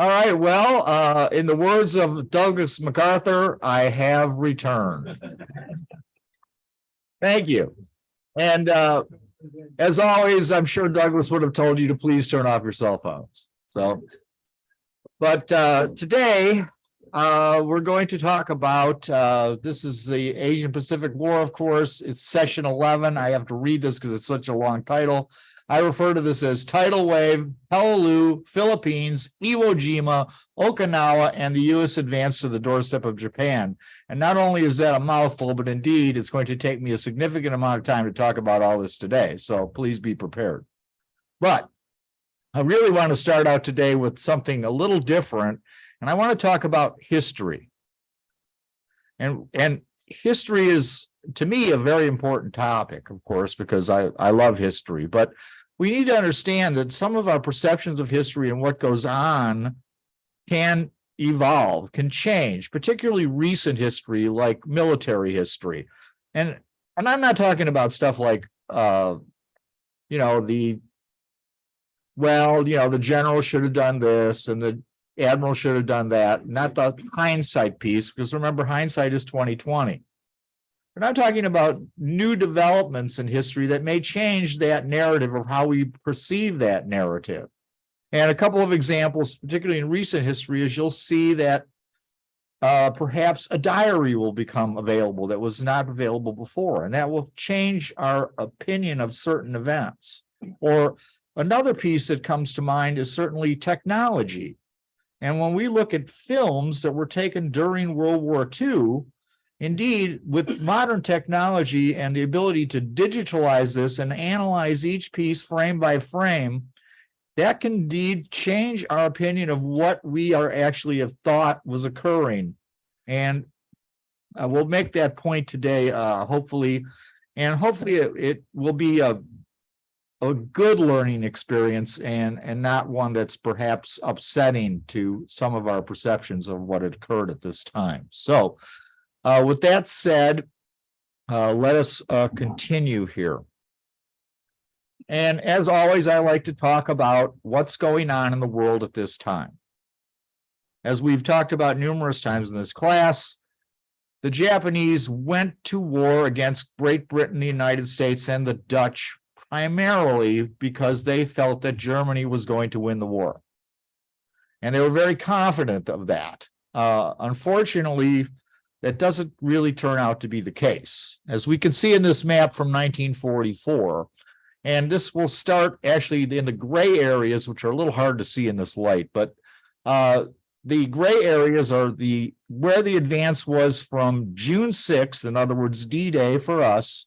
All right. Well, in the words of Douglas MacArthur, I have returned. Thank you. And as always, I'm sure Douglas would have told you to please turn off your cell phones. So, but today we're going to talk about this is the Asian Pacific War, of course. It's session 11. I have to read this because it's such a long title. I refer to this as Tidal Wave, Peleliu, Philippines, Iwo Jima, Okinawa, and the U.S. advance to the doorstep of Japan. And not only is that a mouthful, but indeed, it's going to take me a significant amount of time to talk about all this today. So please be prepared. But I really want to start out today with something a little different, and I want to talk about history. And history is, to me, a very important topic, of course, because I love history. But we need to understand that some of our perceptions of history and what goes on can evolve, can change, particularly recent history like military history. And I'm not talking about stuff like, the general should have done this and the admiral should have done that, not the hindsight piece, because remember, hindsight is 20/20. But I'm talking about new developments in history that may change that narrative of how we perceive that narrative. And a couple of examples, particularly in recent history, is you'll see that perhaps a diary will become available that was not available before, and that will change our opinion of certain events. Or another piece that comes to mind is certainly technology. And when we look at films that were taken during World War II, indeed, with modern technology and the ability to digitalize this and analyze each piece frame by frame, that can indeed change our opinion of what we are actually have thought was occurring. And we'll make that point today, hopefully. And hopefully it will be a good learning experience and not one that's perhaps upsetting to some of our perceptions of what had occurred at this time. So, with that said, let us continue here. And as always, I like to talk about what's going on in the world at this time. As we've talked about numerous times in this class, the Japanese went to war against Great Britain, the United States, and the Dutch primarily because they felt that Germany was going to win the war. And they were very confident of that. Unfortunately, that doesn't really turn out to be the case. As we can see in this map from 1944, and this will start actually in the gray areas, which are a little hard to see in this light, but the gray areas are where the advance was from June 6th, in other words, D-Day for us,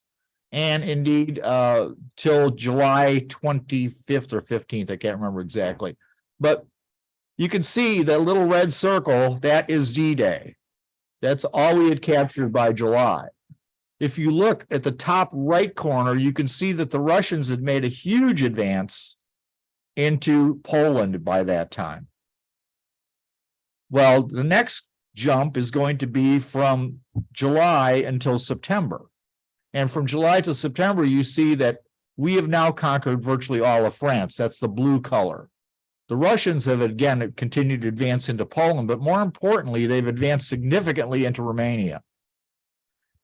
and indeed till July 25th or 15th, I can't remember exactly. But you can see that little red circle, that is D-Day. That's all we had captured by July. If you look at the top right corner, you can see that the Russians had made a huge advance into Poland by that time. Well, the next jump is going to be from July until September. And from July to September, you see that we have now conquered virtually all of France. That's the blue color. The Russians have, again, continued to advance into Poland, but more importantly, they've advanced significantly into Romania.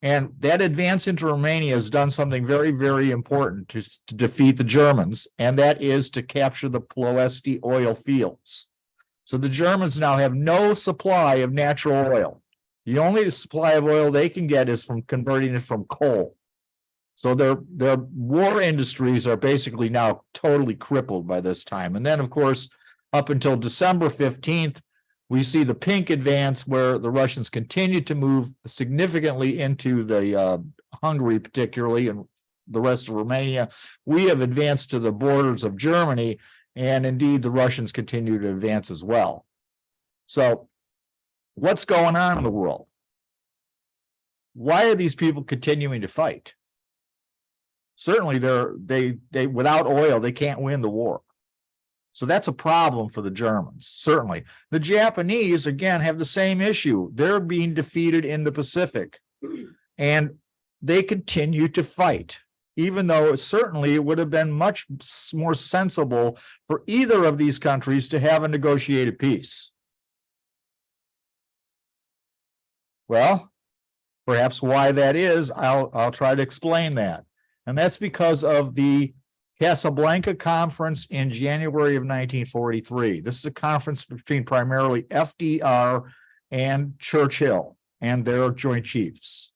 And that advance into Romania has done something very, very important to defeat the Germans, and that is to capture the Ploesti oil fields. So the Germans now have no supply of natural oil. The only supply of oil they can get is from converting it from coal. So their war industries are basically now totally crippled by this time. And then, of course, up until December 15th, we see the pink advance where the Russians continue to move significantly into the Hungary, particularly, and the rest of Romania. We have advanced to the borders of Germany, and indeed the Russians continue to advance as well. So what's going on in the world? Why are these people continuing to fight? Certainly, they without oil, they can't win the war. So that's a problem for the Germans, certainly. The Japanese, again, have the same issue. They're being defeated in the Pacific, and they continue to fight. even though certainly it would have been much more sensible for either of these countries to have a negotiated peace. Well, perhaps why that is, I'll try to explain that. And that's because of the Casablanca Conference in January of 1943. This is a conference between primarily FDR and Churchill and their joint chiefs.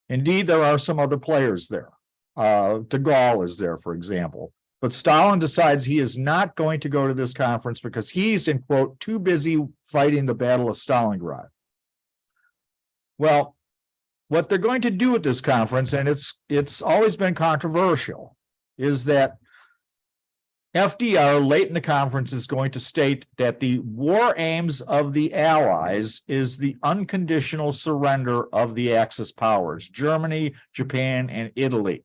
Indeed, there are some other players there. De Gaulle is there, for example. But Stalin decides he is not going to go to this conference because he's, in quote, too busy fighting the Battle of Stalingrad. Well, what they're going to do at this conference, and it's always been controversial, is that FDR late in the conference is going to state that the war aims of the Allies is the unconditional surrender of the Axis powers, Germany, Japan, and Italy.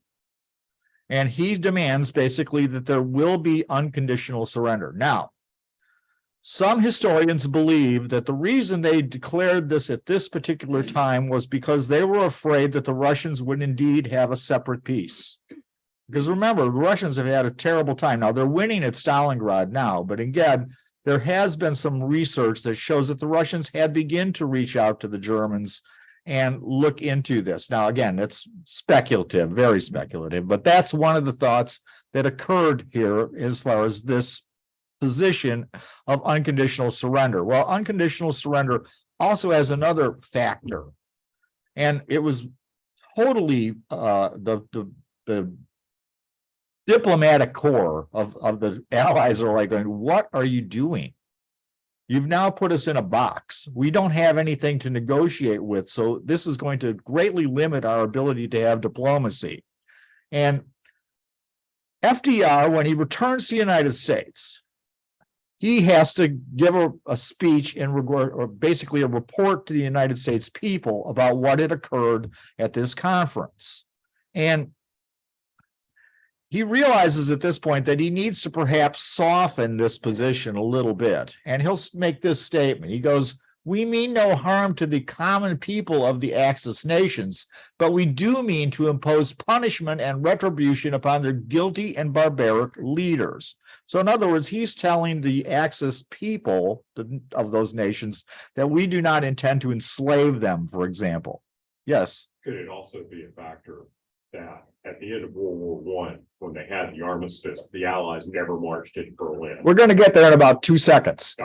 And he demands basically that there will be unconditional surrender. Now, some historians believe that the reason they declared this at this particular time was because they were afraid that the Russians would indeed have a separate peace. Because remember, the Russians have had a terrible time. Now, they're winning at Stalingrad now, but again, there has been some research that shows that the Russians had begun to reach out to the Germans and look into this. Now, again, it's speculative, very speculative, but that's one of the thoughts that occurred here as far as this position of unconditional surrender. Well, unconditional surrender also has another factor, and it was totally the diplomatic corps of the Allies are like going, what are you doing? You've now put us in a box. We don't have anything to negotiate with, so this is going to greatly limit our ability to have diplomacy. And FDR, when he returns to the United States, he has to give a speech in regard, or basically a report to the United States people about what had occurred at this conference. And he realizes at this point that he needs to perhaps soften this position a little bit. And he'll make this statement. He goes, "We mean no harm to the common people of the Axis nations, but we do mean to impose punishment and retribution upon their guilty and barbaric leaders." So in other words, he's telling the Axis people of those nations that we do not intend to enslave them, for example. Yes? Could it also be a factor that at the end of World War I, when they had the armistice, the Allies never marched into Berlin? We're going to get there in about 2 seconds.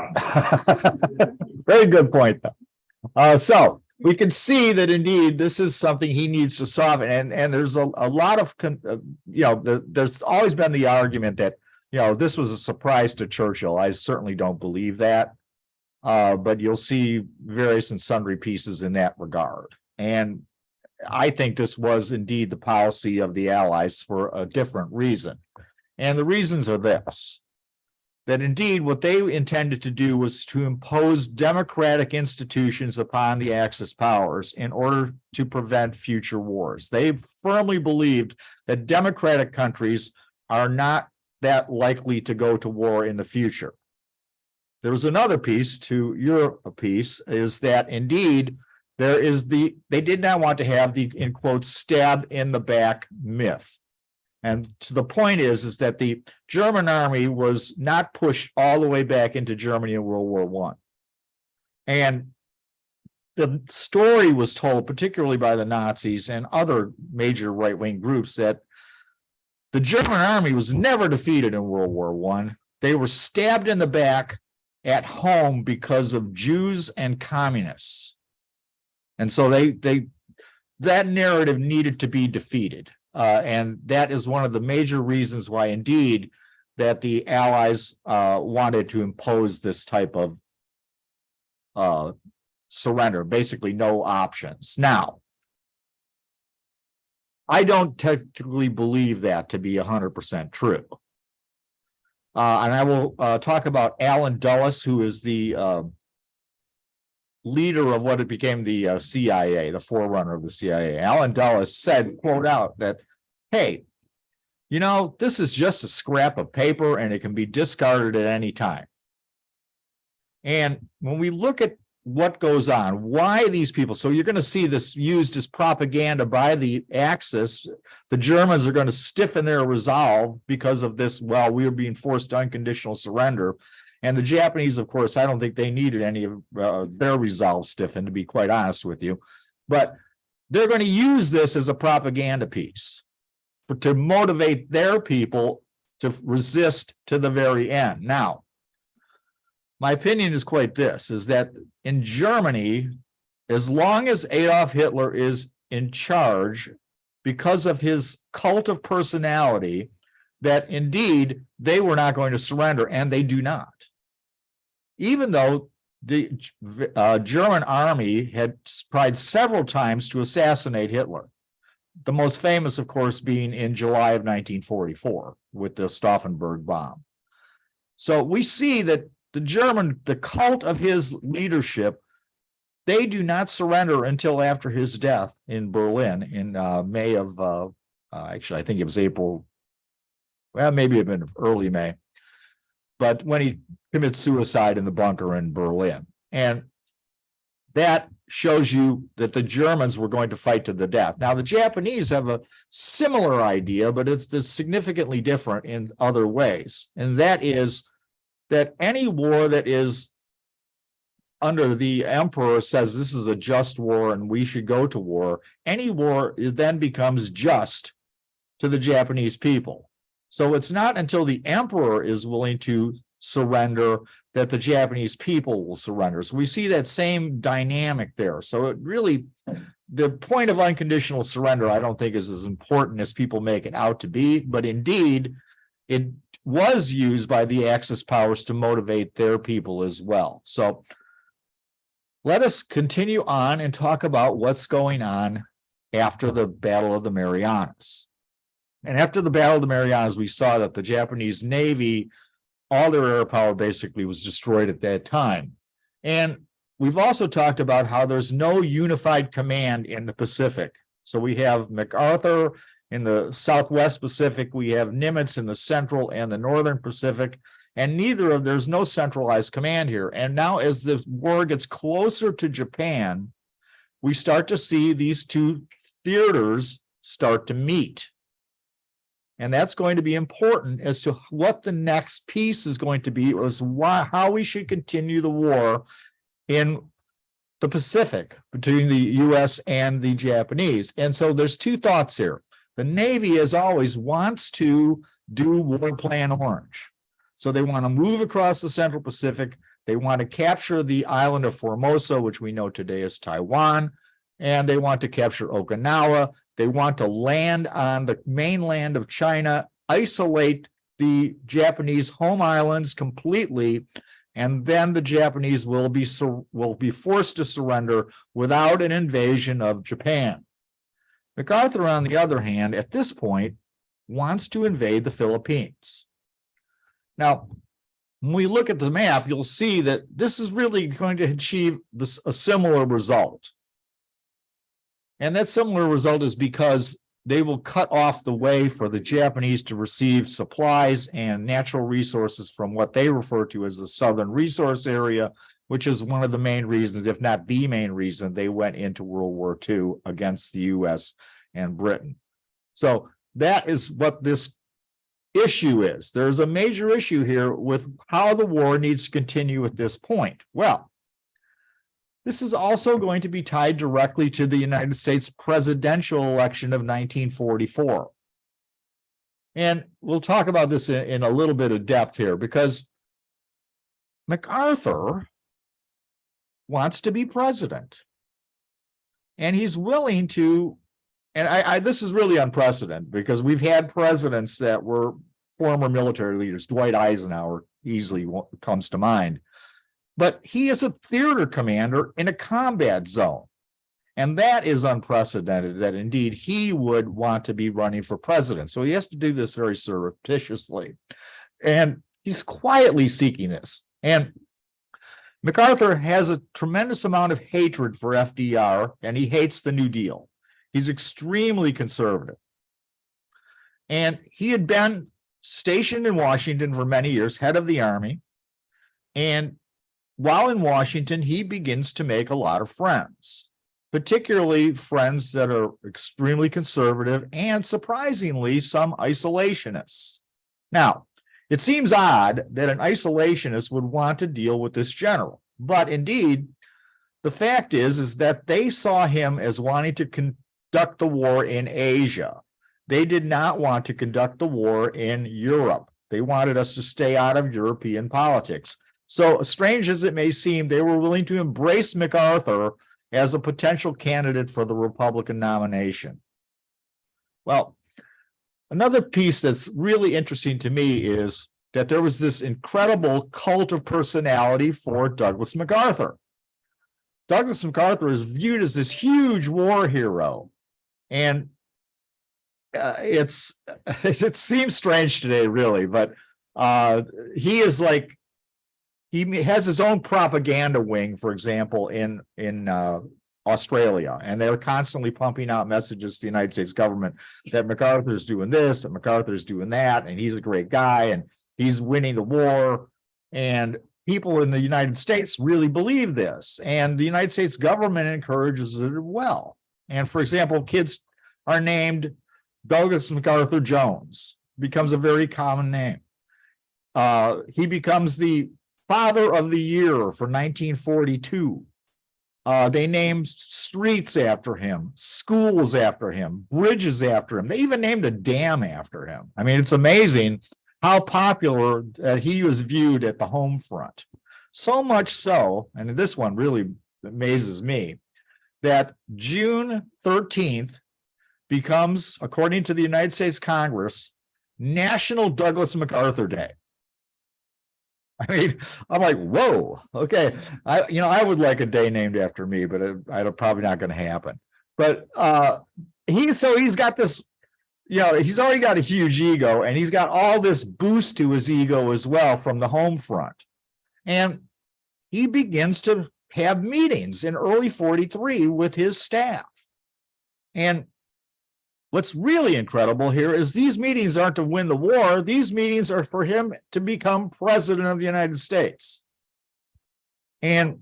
Very good point, though. So we can see that indeed this is something he needs to soften, and there's a lot of there's always been the argument that this was a surprise to Churchill. I certainly don't believe that, but you'll see various and sundry pieces in that regard. And I think this was indeed the policy of the Allies for a different reason. And the reasons are this: that indeed what they intended to do was to impose democratic institutions upon the Axis powers in order to prevent future wars. They firmly believed that democratic countries are not that likely to go to war in the future. There was another piece to your piece, is that indeed there is they did not want to have the, in quotes, stab in the back myth. And to the point is that the German army was not pushed all the way back into Germany in World War I. And the story was told, particularly by the Nazis and other major right-wing groups, that the German army was never defeated in World War I. They were stabbed in the back at home because of Jews and communists. And so that narrative needed to be defeated. And that is one of the major reasons why, indeed, that the Allies wanted to impose this type of surrender, basically no options. Now, I don't technically believe that to be 100% true. And I will talk about Allen Dulles, who is the leader of what it became the CIA, the forerunner of the CIA. Allen Dulles said, quote out, that, hey, this is just a scrap of paper and it can be discarded at any time. And when we look at what goes on, why these people. So you're going to see this used as propaganda by the Axis. The Germans are going to stiffen their resolve because of this. Well, we are being forced to unconditional surrender. And the Japanese, of course, I don't think they needed any of their resolve stiffened, to be quite honest with you. But they're going to use this as a propaganda piece to motivate their people to resist to the very end. Now, my opinion is quite this, is that in Germany, as long as Adolf Hitler is in charge, because of his cult of personality, that indeed they were not going to surrender, and they do not. Even though the German army had tried several times to assassinate Hitler. The most famous, of course, being in July of 1944 with the Stauffenberg bomb. So we see that the cult of his leadership, they do not surrender until after his death in Berlin in May of, actually, I think it was April, well, maybe it had been early May, but when he commits suicide in the bunker in Berlin. And that shows you that the Germans were going to fight to the death. Now, the Japanese have a similar idea, but it's significantly different in other ways. And that is that any war that is under the emperor says this is a just war and we should go to war, any war then becomes just to the Japanese people. So it's not until the emperor is willing to surrender that the Japanese people will surrender. So we see that same dynamic there. So it really, the point of unconditional surrender, I don't think is as important as people make it out to be, but indeed, it was used by the Axis powers to motivate their people as well. So let us continue on and talk about what's going on after the Battle of the Marianas. And after the Battle of the Marianas, we saw that the Japanese Navy, all their air power basically was destroyed at that time. And we've also talked about how there's no unified command in the Pacific. So we have MacArthur in the Southwest Pacific, we have Nimitz in the Central and the Northern Pacific, and there's no centralized command here. And now as the war gets closer to Japan, we start to see these two theaters start to meet. And that's going to be important as to what the next piece is going to be, is how we should continue the war in the Pacific between the US and the Japanese. And so there's two thoughts here. The Navy, as always, wants to do War Plan Orange. So they want to move across the Central Pacific. They want to capture the island of Formosa, which we know today is Taiwan, and they want to capture Okinawa. They want to land on the mainland of China, isolate the Japanese home islands completely, and then the Japanese will be forced to surrender without an invasion of Japan. MacArthur, on the other hand, at this point, wants to invade the Philippines. Now, when we look at the map, you'll see that this is really going to achieve a similar result. And that similar result is because they will cut off the way for the Japanese to receive supplies and natural resources from what they refer to as the Southern Resource Area, which is one of the main reasons, if not the main reason, they went into World War II against the US and Britain. So that is what this issue is. There's a major issue here with how the war needs to continue at this point. Well, this is also going to be tied directly to the United States presidential election of 1944. And we'll talk about this in a little bit of depth here, because MacArthur wants to be president. And he's willing to, and this is really unprecedented, because we've had presidents that were former military leaders. Dwight Eisenhower easily comes to mind. But he is a theater commander in a combat zone. And that is unprecedented, that indeed he would want to be running for president. So he has to do this very surreptitiously. And he's quietly seeking this. And MacArthur has a tremendous amount of hatred for FDR, and he hates the New Deal. He's extremely conservative. And he had been stationed in Washington for many years, head of the Army. And while in Washington, he begins to make a lot of friends, particularly friends that are extremely conservative and surprisingly some isolationists. Now, it seems odd that an isolationist would want to deal with this general, but indeed, the fact is that they saw him as wanting to conduct the war in Asia. They did not want to conduct the war in Europe. They wanted us to stay out of European politics. So, strange as it may seem, they were willing to embrace MacArthur as a potential candidate for the Republican nomination. Well, another piece that's really interesting to me is that there was this incredible cult of personality for Douglas MacArthur. Douglas MacArthur is viewed as this huge war hero, and it seems strange today, really, but he is like, he has his own propaganda wing, for example, in Australia, and they're constantly pumping out messages to the United States government that MacArthur's doing this and MacArthur's doing that, and he's a great guy and he's winning the war. And people in the United States really believe this, and the United States government encourages it well. And for example, kids are named Douglas MacArthur Jones, becomes a very common name. He becomes the Father of the Year for 1942. They named streets after him, schools after him, bridges after him. They even named a dam after him. I mean, it's amazing how popular he was viewed at the home front. So much so, and this one really amazes me, that June 13th becomes, according to the United States Congress, National Douglas MacArthur Day. I mean, I'm like, whoa, okay. I would like a day named after me, but it's probably not going to happen. But he's got this, he's already got a huge ego, and he's got all this boost to his ego as well from the home front. And he begins to have meetings in early 43 with his staff. And what's really incredible here is these meetings aren't to win the war. These meetings are for him to become president of the United States. And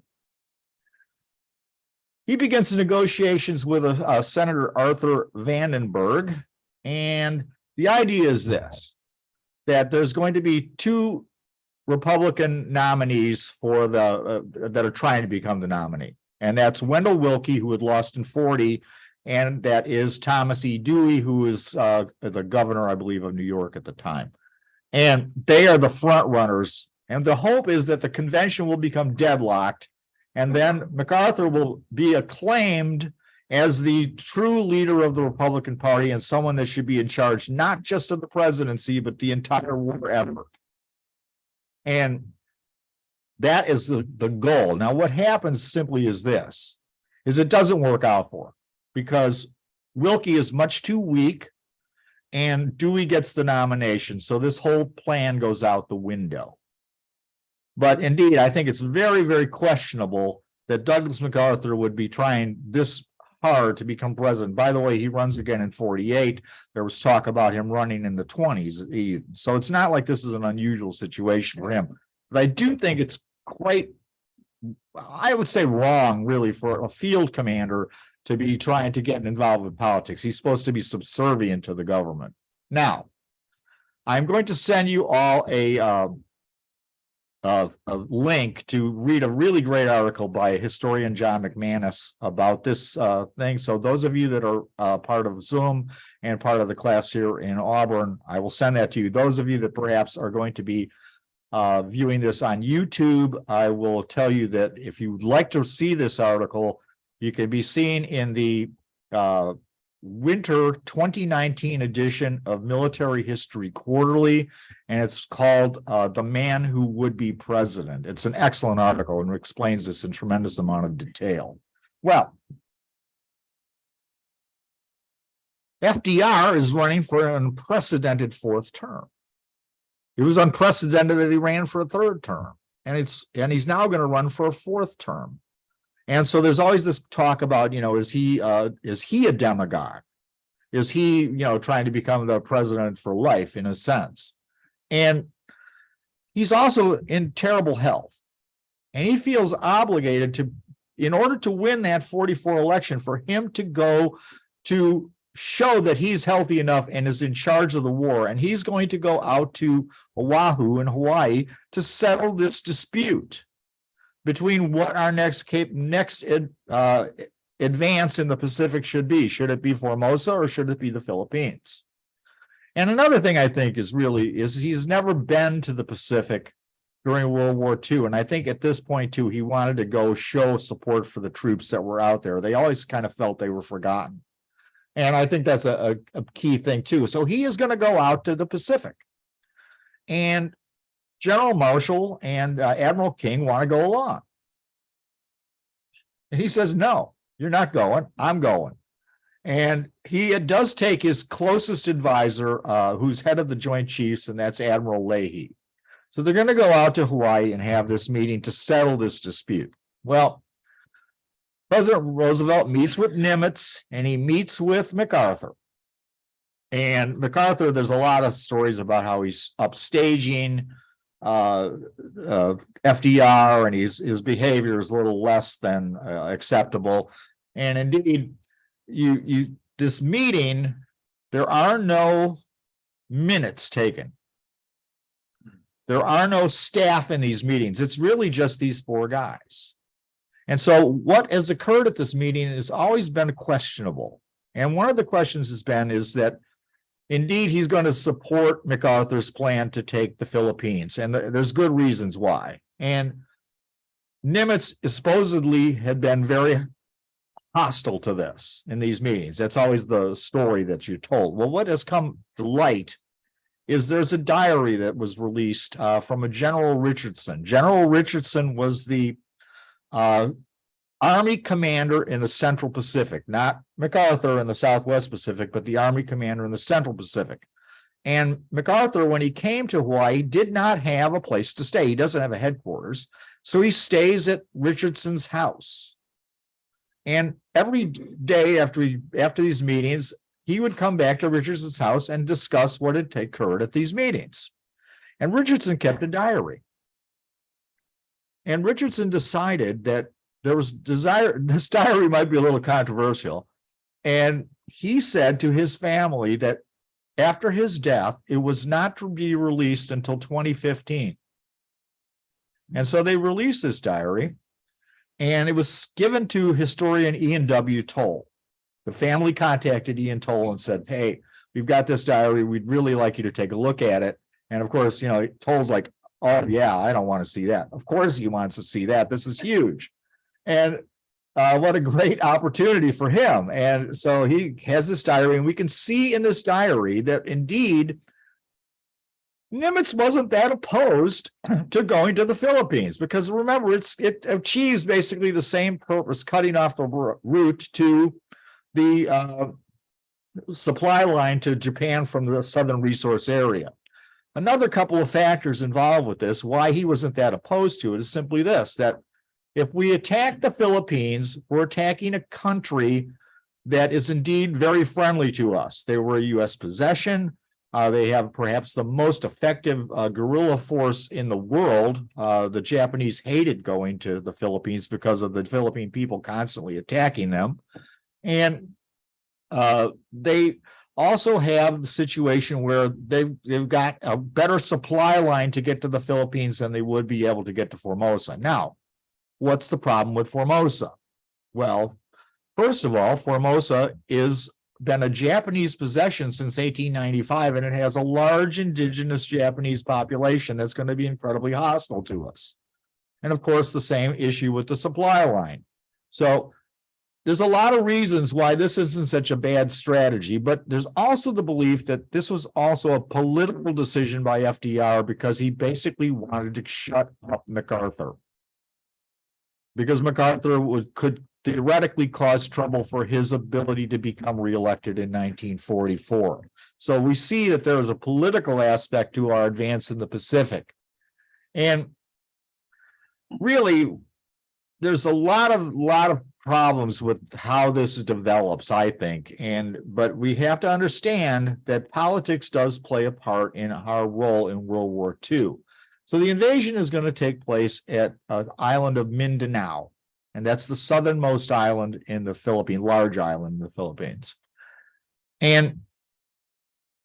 he begins the negotiations with Senator Arthur Vandenberg. And the idea is this, that there's going to be two Republican nominees for that are trying to become the nominee. And that's Wendell Willkie, who had lost in 40, and that is Thomas E. Dewey, who is the governor, I believe, of New York at the time. And they are the front runners. And the hope is that the convention will become deadlocked, and then MacArthur will be acclaimed as the true leader of the Republican Party and someone that should be in charge, not just of the presidency, but the entire war effort. And that is the goal. Now, what happens simply is this, is it doesn't work out for him, because Willkie is much too weak and Dewey gets the nomination. So this whole plan goes out the window. But indeed, I think it's very, very questionable that Douglas MacArthur would be trying this hard to become president. By the way, he runs again in 48. There was talk about him running in the 20s. So it's not like this is an unusual situation for him. But I do think it's quite, I would say, wrong, really, for a field commander to be trying to get involved with politics. He's supposed to be subservient to the government. Now, I'm going to send you all a link to read a really great article by historian John McManus about this thing. So those of you that are part of Zoom and part of the class here in Auburn, I will send that to you. Those of you that perhaps are going to be viewing this on YouTube, I will tell you that if you'd like to see this article, you can be seen in the winter 2019 edition of Military History Quarterly, and it's called The Man Who Would Be President. It's an excellent article and explains this in tremendous amount of detail. Well, FDR is running for an unprecedented fourth term. It was unprecedented that he ran for a third term, and he's now going to run for a fourth term. And so there's always this talk about, is he a demagogue? Is he, trying to become the president for life in a sense? And he's also in terrible health. And he feels obligated to, in order to win that 44 election, for him to go to show that he's healthy enough and is in charge of the war. And he's going to go out to Oahu in Hawaii to settle this dispute between what our next advance in the Pacific should be. Should it be Formosa or should it be the Philippines? And another thing I think is he's never been to the Pacific during World War II. And I think at this point too, he wanted to go show support for the troops that were out there. They always kind of felt they were forgotten. And I think that's a key thing too. So he is going to go out to the Pacific. And General Marshall and Admiral King want to go along. And he says, no, you're not going, I'm going. And he does take his closest advisor, who's head of the Joint Chiefs, and that's Admiral Leahy. So they're going to go out to Hawaii and have this meeting to settle this dispute. Well, President Roosevelt meets with Nimitz and he meets with MacArthur. And MacArthur, there's a lot of stories about how he's upstaging FDR, and his behavior is a little less than acceptable. And indeed, this meeting, there are no minutes taken. There are no staff in these meetings. It's really just these four guys. And so what has occurred at this meeting has always been questionable. And one of the questions is that indeed he's going to support MacArthur's plan to take the Philippines. And there's good reasons why. And Nimitz supposedly had been very hostile to this in these meetings. That's always the story that you're told. Well, what has come to light is there's a diary that was released from a General Richardson. General Richardson was the Army commander in the Central Pacific, not MacArthur in the Southwest Pacific, but the Army commander in the Central Pacific. And MacArthur, when he came to Hawaii, did not have a place to stay. He doesn't have a headquarters. So he stays at Richardson's house. And every day after these meetings, he would come back to Richardson's house and discuss what had occurred at these meetings. And Richardson kept a diary. And Richardson decided that this diary might be a little controversial. And he said to his family that after his death, it was not to be released until 2015. And so they released this diary, and it was given to historian Ian W. Toll. The family contacted Ian Toll and said, hey, we've got this diary. We'd really like you to take a look at it. And of course, Toll's like, oh, yeah, I don't want to see that. Of course he wants to see that. This is huge. And what a great opportunity for him. And so he has this diary, and we can see in this diary that indeed Nimitz wasn't that opposed to going to the Philippines, because remember, it achieves basically the same purpose, cutting off the route to the supply line to Japan from the Southern Resource Area. Another couple of factors involved with this, why he wasn't that opposed to it, is simply this, that if we attack the Philippines, we're attacking a country that is indeed very friendly to us. They were a U.S. possession. They have perhaps the most effective guerrilla force in the world. The Japanese hated going to the Philippines because of the Philippine people constantly attacking them. And they also have the situation where they've got a better supply line to get to the Philippines than they would be able to get to Formosa. Now, what's the problem with Formosa? Well, first of all, Formosa is been a Japanese possession since 1895, and it has a large indigenous Japanese population that's going to be incredibly hostile to us. And of course, the same issue with the supply line. So there's a lot of reasons why this isn't such a bad strategy, but there's also the belief that this was also a political decision by FDR because he basically wanted to shut up MacArthur. Because MacArthur could theoretically cause trouble for his ability to become reelected in 1944. So we see that there is a political aspect to our advance in the Pacific. And really, there's a lot of problems with how this develops, I think. But we have to understand that politics does play a part in our role in World War II. So the invasion is going to take place at an island of Mindanao, and that's the southernmost island in the Philippines, large island in the Philippines. And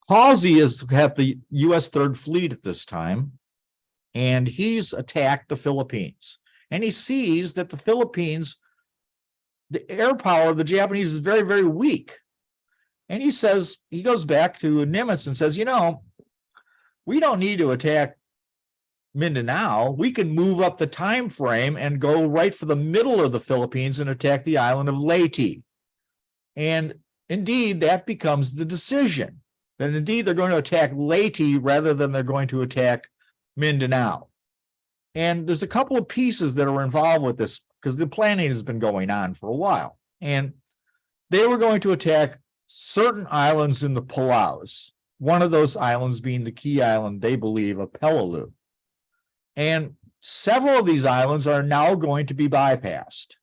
Halsey is at the U.S. Third Fleet at this time, and he's attacked the Philippines. And he sees that the Philippines, the air power of the Japanese is very, very weak. And he says, he goes back to Nimitz and says, you know, we don't need to attack Mindanao. We can move up the time frame and go right for the middle of the Philippines and attack the island of Leyte. And indeed, that becomes the decision. That indeed they're going to attack Leyte rather than they're going to attack Mindanao. And there's a couple of pieces that are involved with this because the planning has been going on for a while. And they were going to attack certain islands in the Palaus, one of those islands being the key island, they believe, of Peleliu. And several of these islands are now going to be bypassed.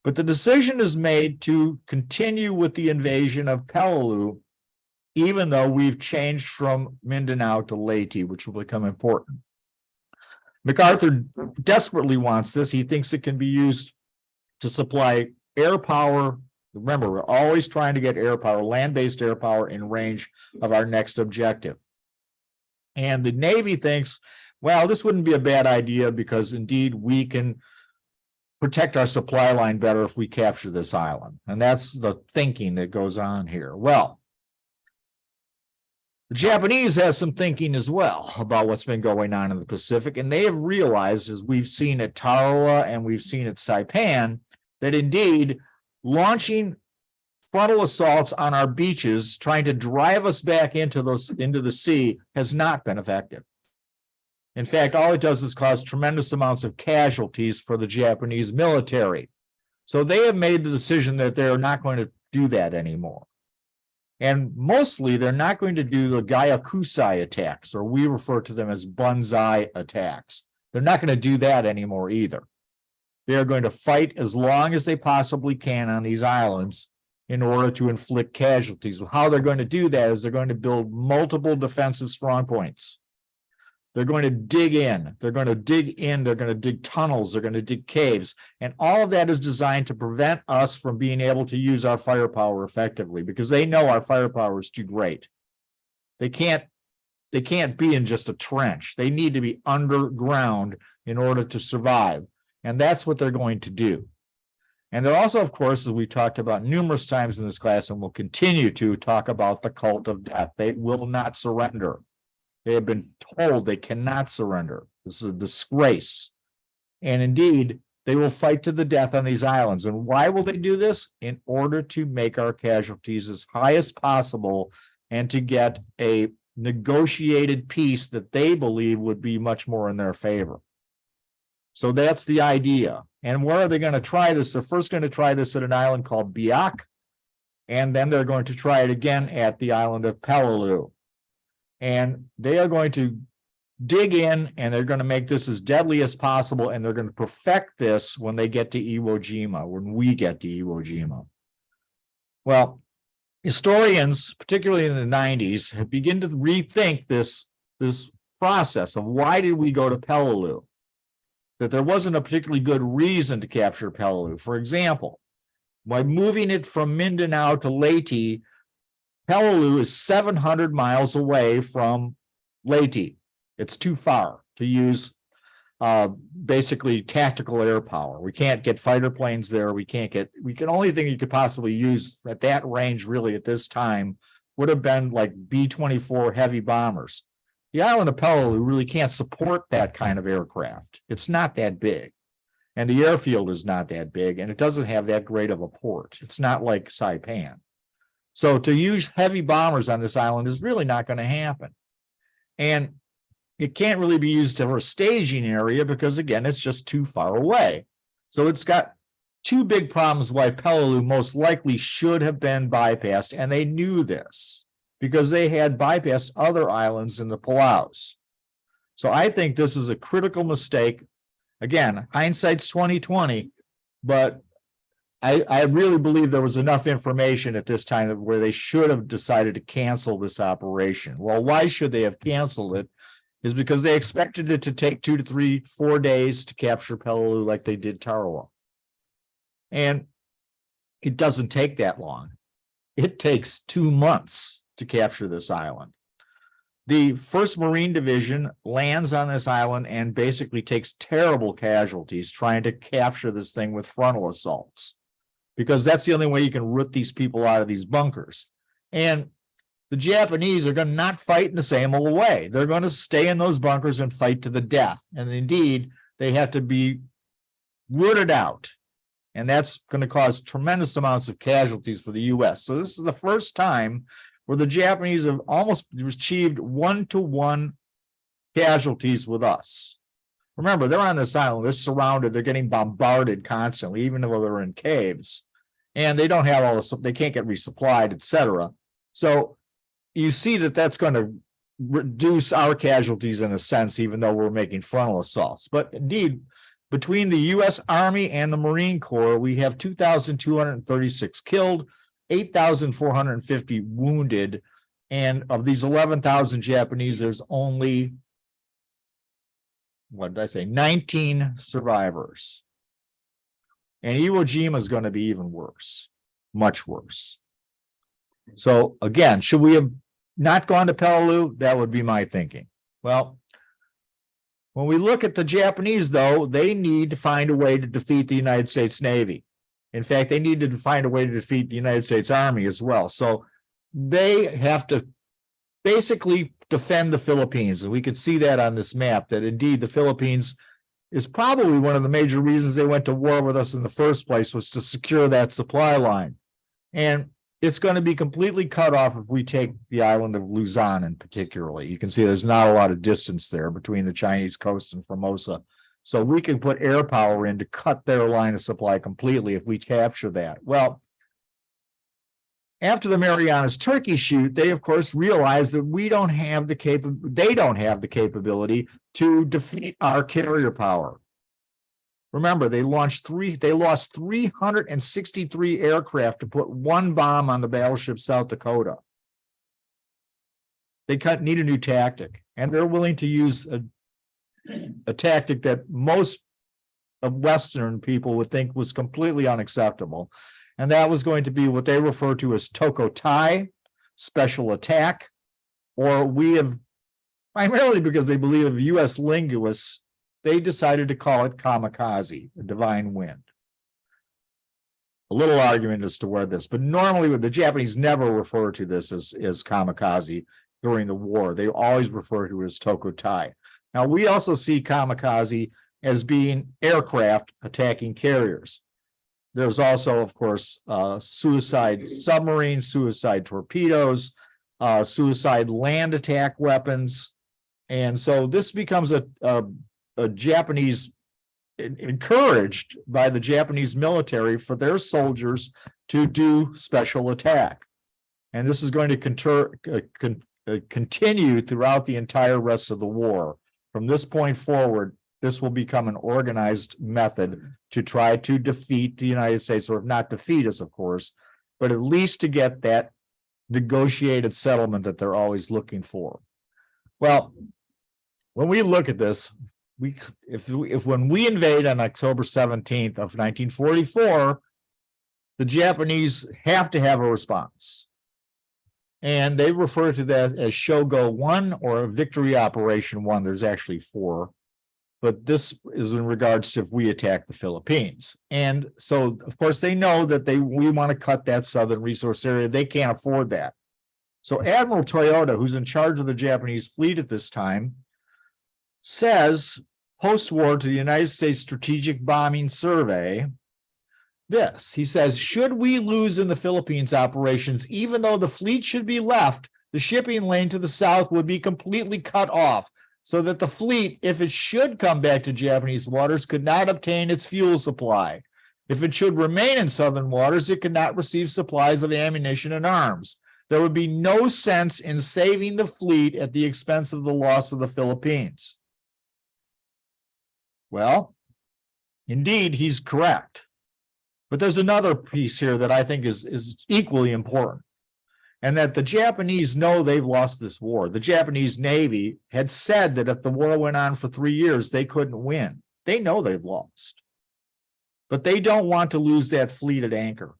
But the decision is made to continue with the invasion of Peleliu, even though we've changed from Mindanao to Leyte, which will become important. MacArthur desperately wants this. He thinks it can be used to supply air power. Remember, we're always trying to get air power, land-based air power in range of our next objective. And the Navy thinks, well, this wouldn't be a bad idea because indeed we can protect our supply line better if we capture this island. And that's the thinking that goes on here. Well, the Japanese have some thinking as well about what's been going on in the Pacific, and they have realized, as we've seen at Tarawa and we've seen at Saipan, that indeed launching frontal assaults on our beaches, trying to drive us back into the sea, has not been effective. In fact, all it does is cause tremendous amounts of casualties for the Japanese military. So they have made the decision that they're not going to do that anymore. And mostly they're not going to do the Gyakusai attacks, or we refer to them as banzai attacks. They're not going to do that anymore either. They're going to fight as long as they possibly can on these islands in order to inflict casualties. How they're going to do that is they're going to build multiple defensive strong points. They're going to dig in. They're going to dig in. They're going to dig tunnels. They're going to dig caves. And all of that is designed to prevent us from being able to use our firepower effectively because they know our firepower is too great. They can't be in just a trench. They need to be underground in order to survive. And that's what they're going to do. And they're also, of course, as we talked about numerous times in this class and will continue to talk about the cult of death. They will not surrender. They have been told they cannot surrender. This is a disgrace. And indeed, they will fight to the death on these islands. And why will they do this? In order to make our casualties as high as possible and to get a negotiated peace that they believe would be much more in their favor. So that's the idea. And where are they going to try this? They're first going to try this at an island called Biak, and then they're going to try it again at the island of Peleliu. And they are going to dig in, and they're going to make this as deadly as possible, and they're going to perfect this when they get to Iwo Jima, when we get to Iwo Jima. Well, historians, particularly in the 90s, have begun to rethink this process of why did we go to Peleliu? That there wasn't a particularly good reason to capture Peleliu. For example, by moving it from Mindanao to Leyte, Peleliu is 700 miles away from Leyte. It's too far to use basically tactical air power. We can't get fighter planes there. Only thing you could possibly use at that range really at this time would have been like B-24 heavy bombers. The island of Peleliu really can't support that kind of aircraft. It's not that big. And the airfield is not that big, and it doesn't have that great of a port. It's not like Saipan. So to use heavy bombers on this island is really not going to happen. And it can't really be used for a staging area because, again, it's just too far away. So it's got two big problems why Peleliu most likely should have been bypassed, and they knew this because they had bypassed other islands in the Palaus. So I think this is a critical mistake. Again, hindsight's 20/20, but I really believe there was enough information at this time where they should have decided to cancel this operation. Well, why should they have canceled it? is because they expected it to take 2 to 3, 4 days to capture Peleliu like they did Tarawa. And it doesn't take that long. It takes 2 months to capture this island. The 1st Marine Division lands on this island and basically takes terrible casualties trying to capture this thing with frontal assaults, because that's the only way you can root these people out of these bunkers. And the Japanese are going to not fight in the same old way. They're going to stay in those bunkers and fight to the death. And indeed, they have to be rooted out. And that's going to cause tremendous amounts of casualties for the U.S. So this is the first time where the Japanese have almost achieved 1-to-1 casualties with us. Remember, they're on this island, they're surrounded, they're getting bombarded constantly, even though they're in caves. And they don't have all this, they can't get resupplied, etc. So you see that that's going to reduce our casualties in a sense, even though we're making frontal assaults. But indeed, between the U.S. Army and the Marine Corps, we have 2,236 killed, 8,450 wounded, and of these 11,000 Japanese, there's only, what did I say, 19 survivors. And Iwo Jima is going to be even worse, much worse. So again, should we have not gone to Peleliu? That would be my thinking. Well, when we look at the Japanese, though, they need to find a way to defeat the United States Navy. In fact, they need to find a way to defeat the United States Army as well. So they have to basically defend the Philippines. And we could see that on this map, that indeed the Philippines is probably one of the major reasons they went to war with us in the first place, was to secure that supply line. And it's going to be completely cut off if we take the island of Luzon in particularly. You can see there's not a lot of distance there between the Chinese coast and Formosa. So we can put air power in to cut their line of supply completely if we capture that. Well, after the Marianas Turkey shoot, they of course realized that they don't have the capability to defeat our carrier power. Remember, they lost 363 aircraft to put 1 bomb on the battleship South Dakota. They need a new tactic, and they're willing to use a tactic that most of Western people would think was completely unacceptable. And that was going to be what they refer to as Tokotai, special attack, or we have, primarily because they believe of U.S. linguists, they decided to call it kamikaze, a divine wind. A little argument as to where this, but normally the Japanese never refer to this as kamikaze during the war. They always refer to it as Tokotai. Now, we also see kamikaze as being aircraft attacking carriers. There's also, of course, suicide submarines, suicide torpedoes, suicide land attack weapons. And so this becomes a Japanese, encouraged by the Japanese military for their soldiers to do special attack. And this is going to continue throughout the entire rest of the war. From this point forward, this will become an organized method to try to defeat the United States, or if not defeat us, of course, but at least to get that negotiated settlement that they're always looking for. Well, when we look at this, when we invade on October 17th of 1944, the Japanese have to have a response. And they refer to that as Shogo 1 or Victory Operation 1. There's actually 4. But this is in regards to if we attack the Philippines. And so, of course, they know that we want to cut that southern resource area. They can't afford that. So Admiral Toyota, who's in charge of the Japanese fleet at this time, says post-war to the United States Strategic Bombing Survey this. He says, should we lose in the Philippines operations, even though the fleet should be left, the shipping lane to the south would be completely cut off, so that the fleet, if it should come back to Japanese waters, could not obtain its fuel supply. If it should remain in southern waters, it could not receive supplies of ammunition and arms. There would be no sense in saving the fleet at the expense of the loss of the Philippines. Well, indeed, he's correct. But there's another piece here that I think is equally important. and that the Japanese know they've lost this war. The Japanese Navy had said that if the war went on for 3 years, they couldn't win. They know they've lost. But they don't want to lose that fleet at anchor.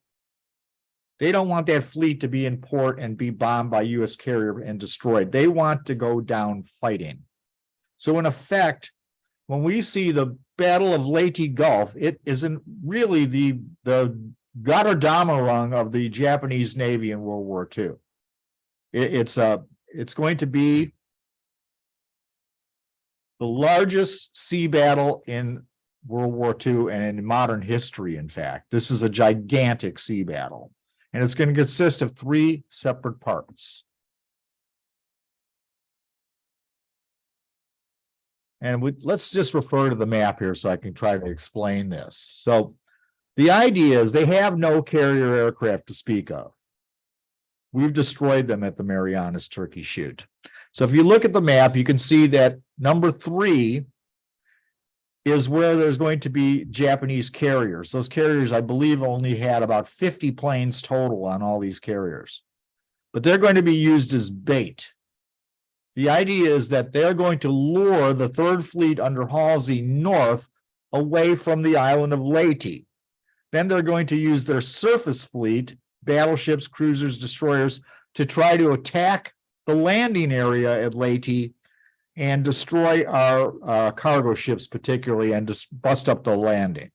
They don't want that fleet to be in port and be bombed by U.S. carrier and destroyed. They want to go down fighting. So in effect, when we see the Battle of Leyte Gulf, it isn't really the Götterdämmerung of the Japanese Navy in World War II. It's going to be the largest sea battle in World War II and in modern history, in fact. This is a gigantic sea battle, and it's going to consist of 3 separate parts. And let's just refer to the map here so I can try to explain this. So the idea is they have no carrier aircraft to speak of. We've destroyed them at the Marianas Turkey Shoot. So if you look at the map, you can see that number 3 is where there's going to be Japanese carriers. Those carriers, I believe, only had about 50 planes total on all these carriers. But they're going to be used as bait. The idea is that they're going to lure the Third Fleet under Halsey north away from the island of Leyte. Then they're going to use their surface fleet, battleships, cruisers, destroyers, to try to attack the landing area at Leyte and destroy our cargo ships particularly, and just bust up the landing.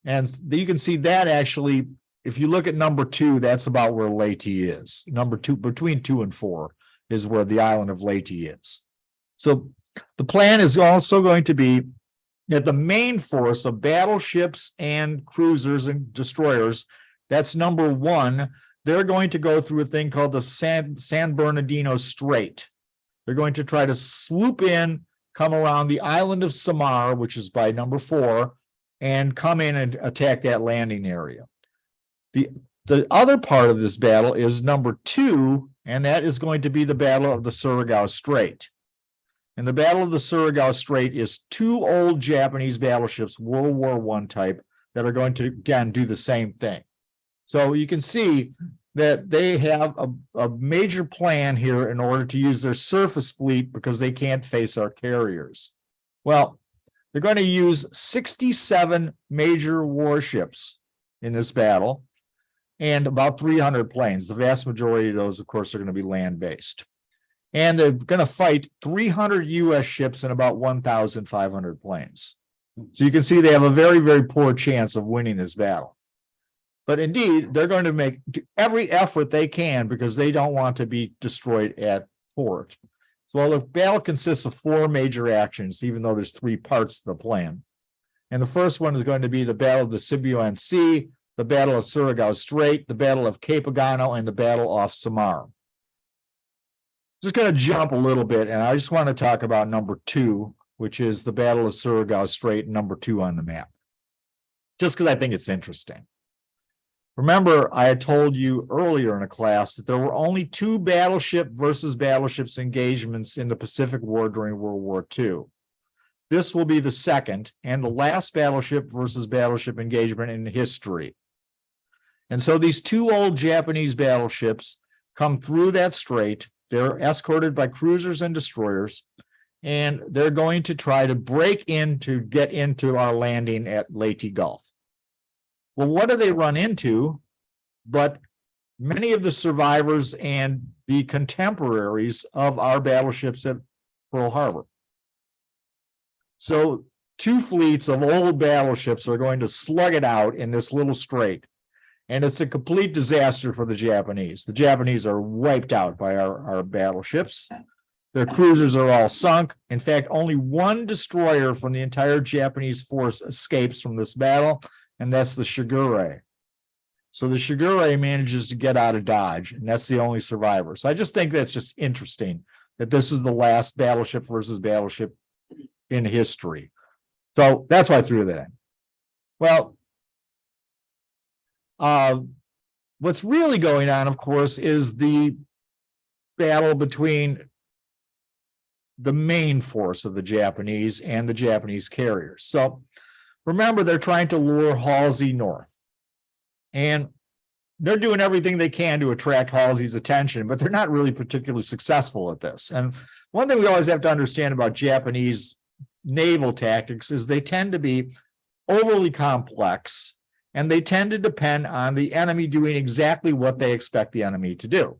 And you can see that actually, if you look at number 2, that's about where Leyte is. Number 2, between 2 and 4. Is where the island of Leyte is. So the plan is also going to be that the main force of battleships and cruisers and destroyers, that's number 1, they're going to go through a thing called the San Bernardino Strait. They're going to try to swoop in, come around the island of Samar, which is by number 4, and come in and attack that landing area. The other part of this battle is number 2, and that is going to be the Battle of the Surigao Strait. And the Battle of the Surigao Strait is 2 old Japanese battleships, World War I type, that are going to, again, do the same thing. So you can see that they have a major plan here in order to use their surface fleet because they can't face our carriers. Well, they're going to use 67 major warships in this battle, and about 300 planes. The vast majority of those, of course, are going to be land-based. And they're going to fight 300 U.S. ships and about 1,500 planes. So you can see they have a very, very poor chance of winning this battle. But indeed, they're going to make every effort they can because they don't want to be destroyed at port. So the battle consists of 4 major actions, even though there's 3 parts to the plan. And the first one is going to be the Battle of the Sibuyan Sea, the Battle of Surigao Strait, the Battle of Cape Agano, and the Battle off Samar. Just going to jump a little bit, and I just want to talk about number 2, which is the Battle of Surigao Strait, number 2 on the map, just because I think it's interesting. Remember, I had told you earlier in a class that there were only 2 battleship versus battleships engagements in the Pacific War during World War II. This will be the second and the last battleship versus battleship engagement in history. And so these 2 old Japanese battleships come through that strait. They're escorted by cruisers and destroyers, and they're going to try to break in to get into our landing at Leyte Gulf. Well, what do they run into? But many of the survivors and the contemporaries of our battleships at Pearl Harbor. So 2 fleets of old battleships are going to slug it out in this little strait. And it's a complete disaster for the Japanese. The Japanese are wiped out by our battleships. Their cruisers are all sunk. In fact, only 1 destroyer from the entire Japanese force escapes from this battle, and that's the Shigure. So the Shigure manages to get out of Dodge, and that's the only survivor. So I just think that's just interesting that this is the last battleship versus battleship in history. So that's why I threw that in. Well, what's really going on, of course, is the battle between the main force of the Japanese and the Japanese carriers. So remember, they're trying to lure Halsey north. And they're doing everything they can to attract Halsey's attention, but they're not really particularly successful at this. And one thing we always have to understand about Japanese naval tactics is they tend to be overly complex, and they tend to depend on the enemy doing exactly what they expect the enemy to do.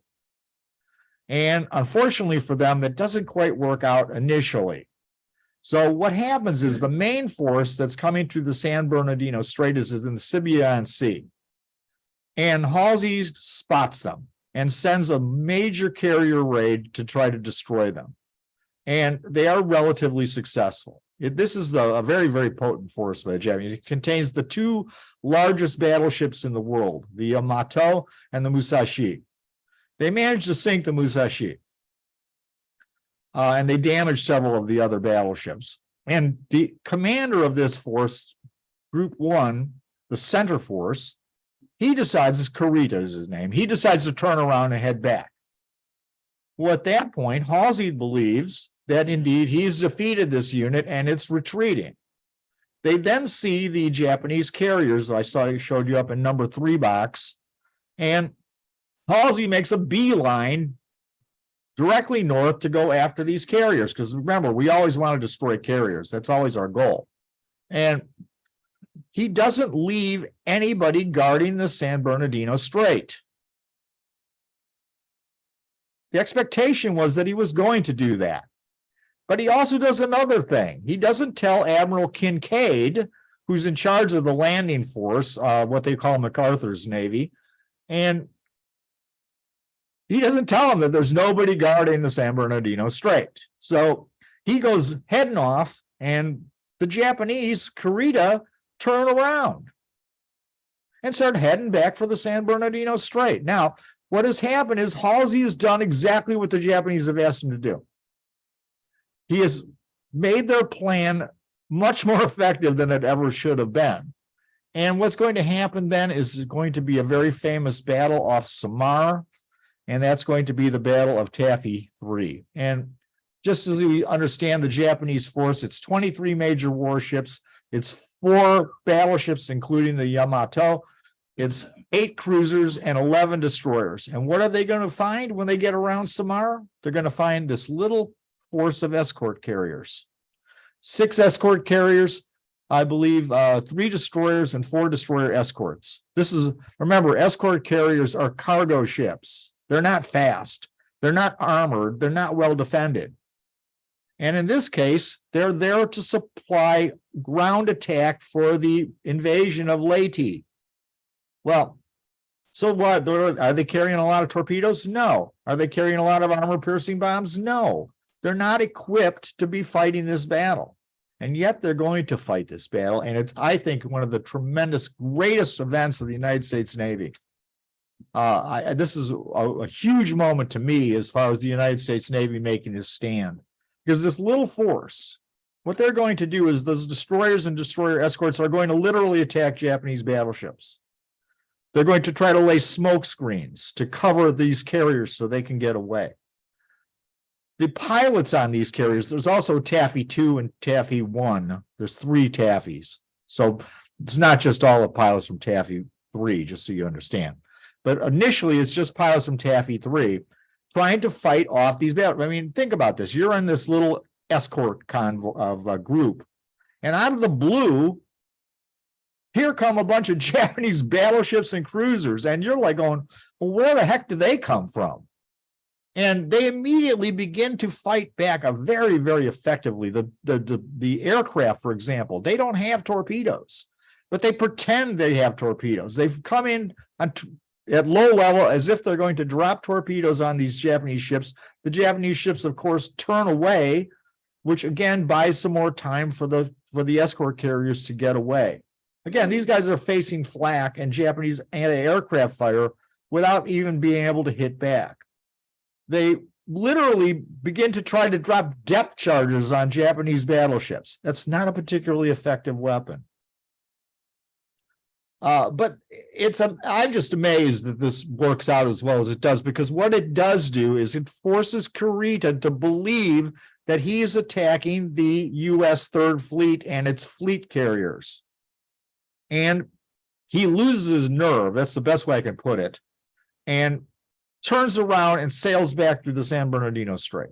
And unfortunately for them, that doesn't quite work out initially. So what happens is the main force that's coming through the San Bernardino Strait is in the Sibuyan Sea. And Halsey spots them and sends a major carrier raid to try to destroy them. And they are relatively successful. This is a very, very potent force by the Japanese. It contains the two largest battleships in the world, the Yamato and the Musashi. They managed to sink the Musashi. And they damaged several of the other battleships. And the commander of this force, Group 1, the center force, he decides, Kurita is his name, he decides to turn around and head back. Well, at that point, Halsey believes that indeed he's defeated this unit and it's retreating. They then see the Japanese carriers, I showed you up in number 3 box, and Halsey makes a beeline directly north to go after these carriers, because remember, we always want to destroy carriers. That's always our goal. And he doesn't leave anybody guarding the San Bernardino Strait. The expectation was that he was going to do that. But he also does another thing. He doesn't tell Admiral Kincaid, who's in charge of the landing force, what they call MacArthur's Navy, and he doesn't tell him that there's nobody guarding the San Bernardino Strait. So he goes heading off, and the Japanese, Kurita, turn around and start heading back for the San Bernardino Strait. Now, what has happened is Halsey has done exactly what the Japanese have asked him to do. He has made their plan much more effective than it ever should have been. And what's going to happen then is going to be a very famous battle off Samar, and that's going to be the Battle of Taffy 3. And just as we understand the Japanese force, it's 23 major warships, it's 4 battleships, including the Yamato, it's 8 cruisers and 11 destroyers. And what are they going to find when they get around Samar? They're going to find this little force of escort carriers. 6 escort carriers, I believe 3 destroyers and 4 destroyer escorts. This is, remember, escort carriers are cargo ships. They're not fast. They're not armored. They're not well defended. And in this case, they're there to supply ground attack for the invasion of Leyte. Well, so what? Are they carrying a lot of torpedoes? No. Are they carrying a lot of armor-piercing bombs? No. They're not equipped to be fighting this battle. And yet they're going to fight this battle. And it's, I think, one of the tremendous, greatest events of the United States Navy. This is a huge moment to me as far as the United States Navy making this stand. Because this little force, what they're going to do is those destroyers and destroyer escorts are going to literally attack Japanese battleships. They're going to try to lay smoke screens to cover these carriers so they can get away. The pilots on these carriers, there's also Taffy 2 and Taffy 1. There's 3 Taffies. So it's not just all the pilots from Taffy 3, just so you understand. But initially, it's just pilots from Taffy 3 trying to fight off these battles. I mean, think about this. You're in this little escort convoy of a group, and out of the blue, here come a bunch of Japanese battleships and cruisers, and you're like going, well, where the heck do they come from? And they immediately begin to fight back very, very effectively. The aircraft, for example, they don't have torpedoes, but they pretend they have torpedoes. They've come in at low level as if they're going to drop torpedoes on these Japanese ships. The Japanese ships, of course, turn away, which again buys some more time for the escort carriers to get away. Again, these guys are facing flak and Japanese anti-aircraft fire without even being able to hit back. They literally begin to try to drop depth charges on Japanese battleships. That's not a particularly effective weapon. But I'm just amazed that this works out as well as it does, because what it does do is it forces Kurita to believe that he is attacking the U.S. Third Fleet and its fleet carriers. And he loses his nerve. That's the best way I can put it. And turns around and sails back through the San Bernardino Strait.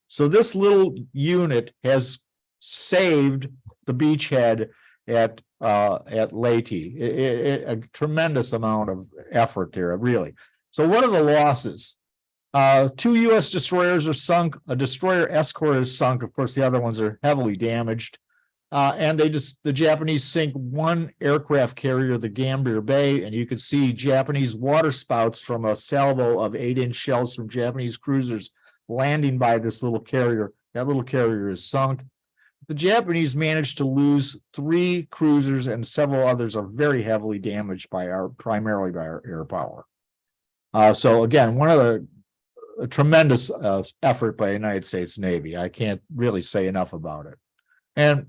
So this little unit has saved the beachhead at Leyte. A tremendous amount of effort there, really. So what are the losses? 2 U.S. destroyers are sunk. A destroyer escort is sunk. Of course, the other ones are heavily damaged. And the Japanese sink 1 aircraft carrier, the Gambier Bay, and you can see Japanese water spouts from a salvo of 8-inch shells from Japanese cruisers landing by this little carrier. That little carrier is sunk. The Japanese managed to lose 3 cruisers, and several others are very heavily damaged primarily by our air power. So again, one of the a tremendous effort by the United States Navy. I can't really say enough about it. And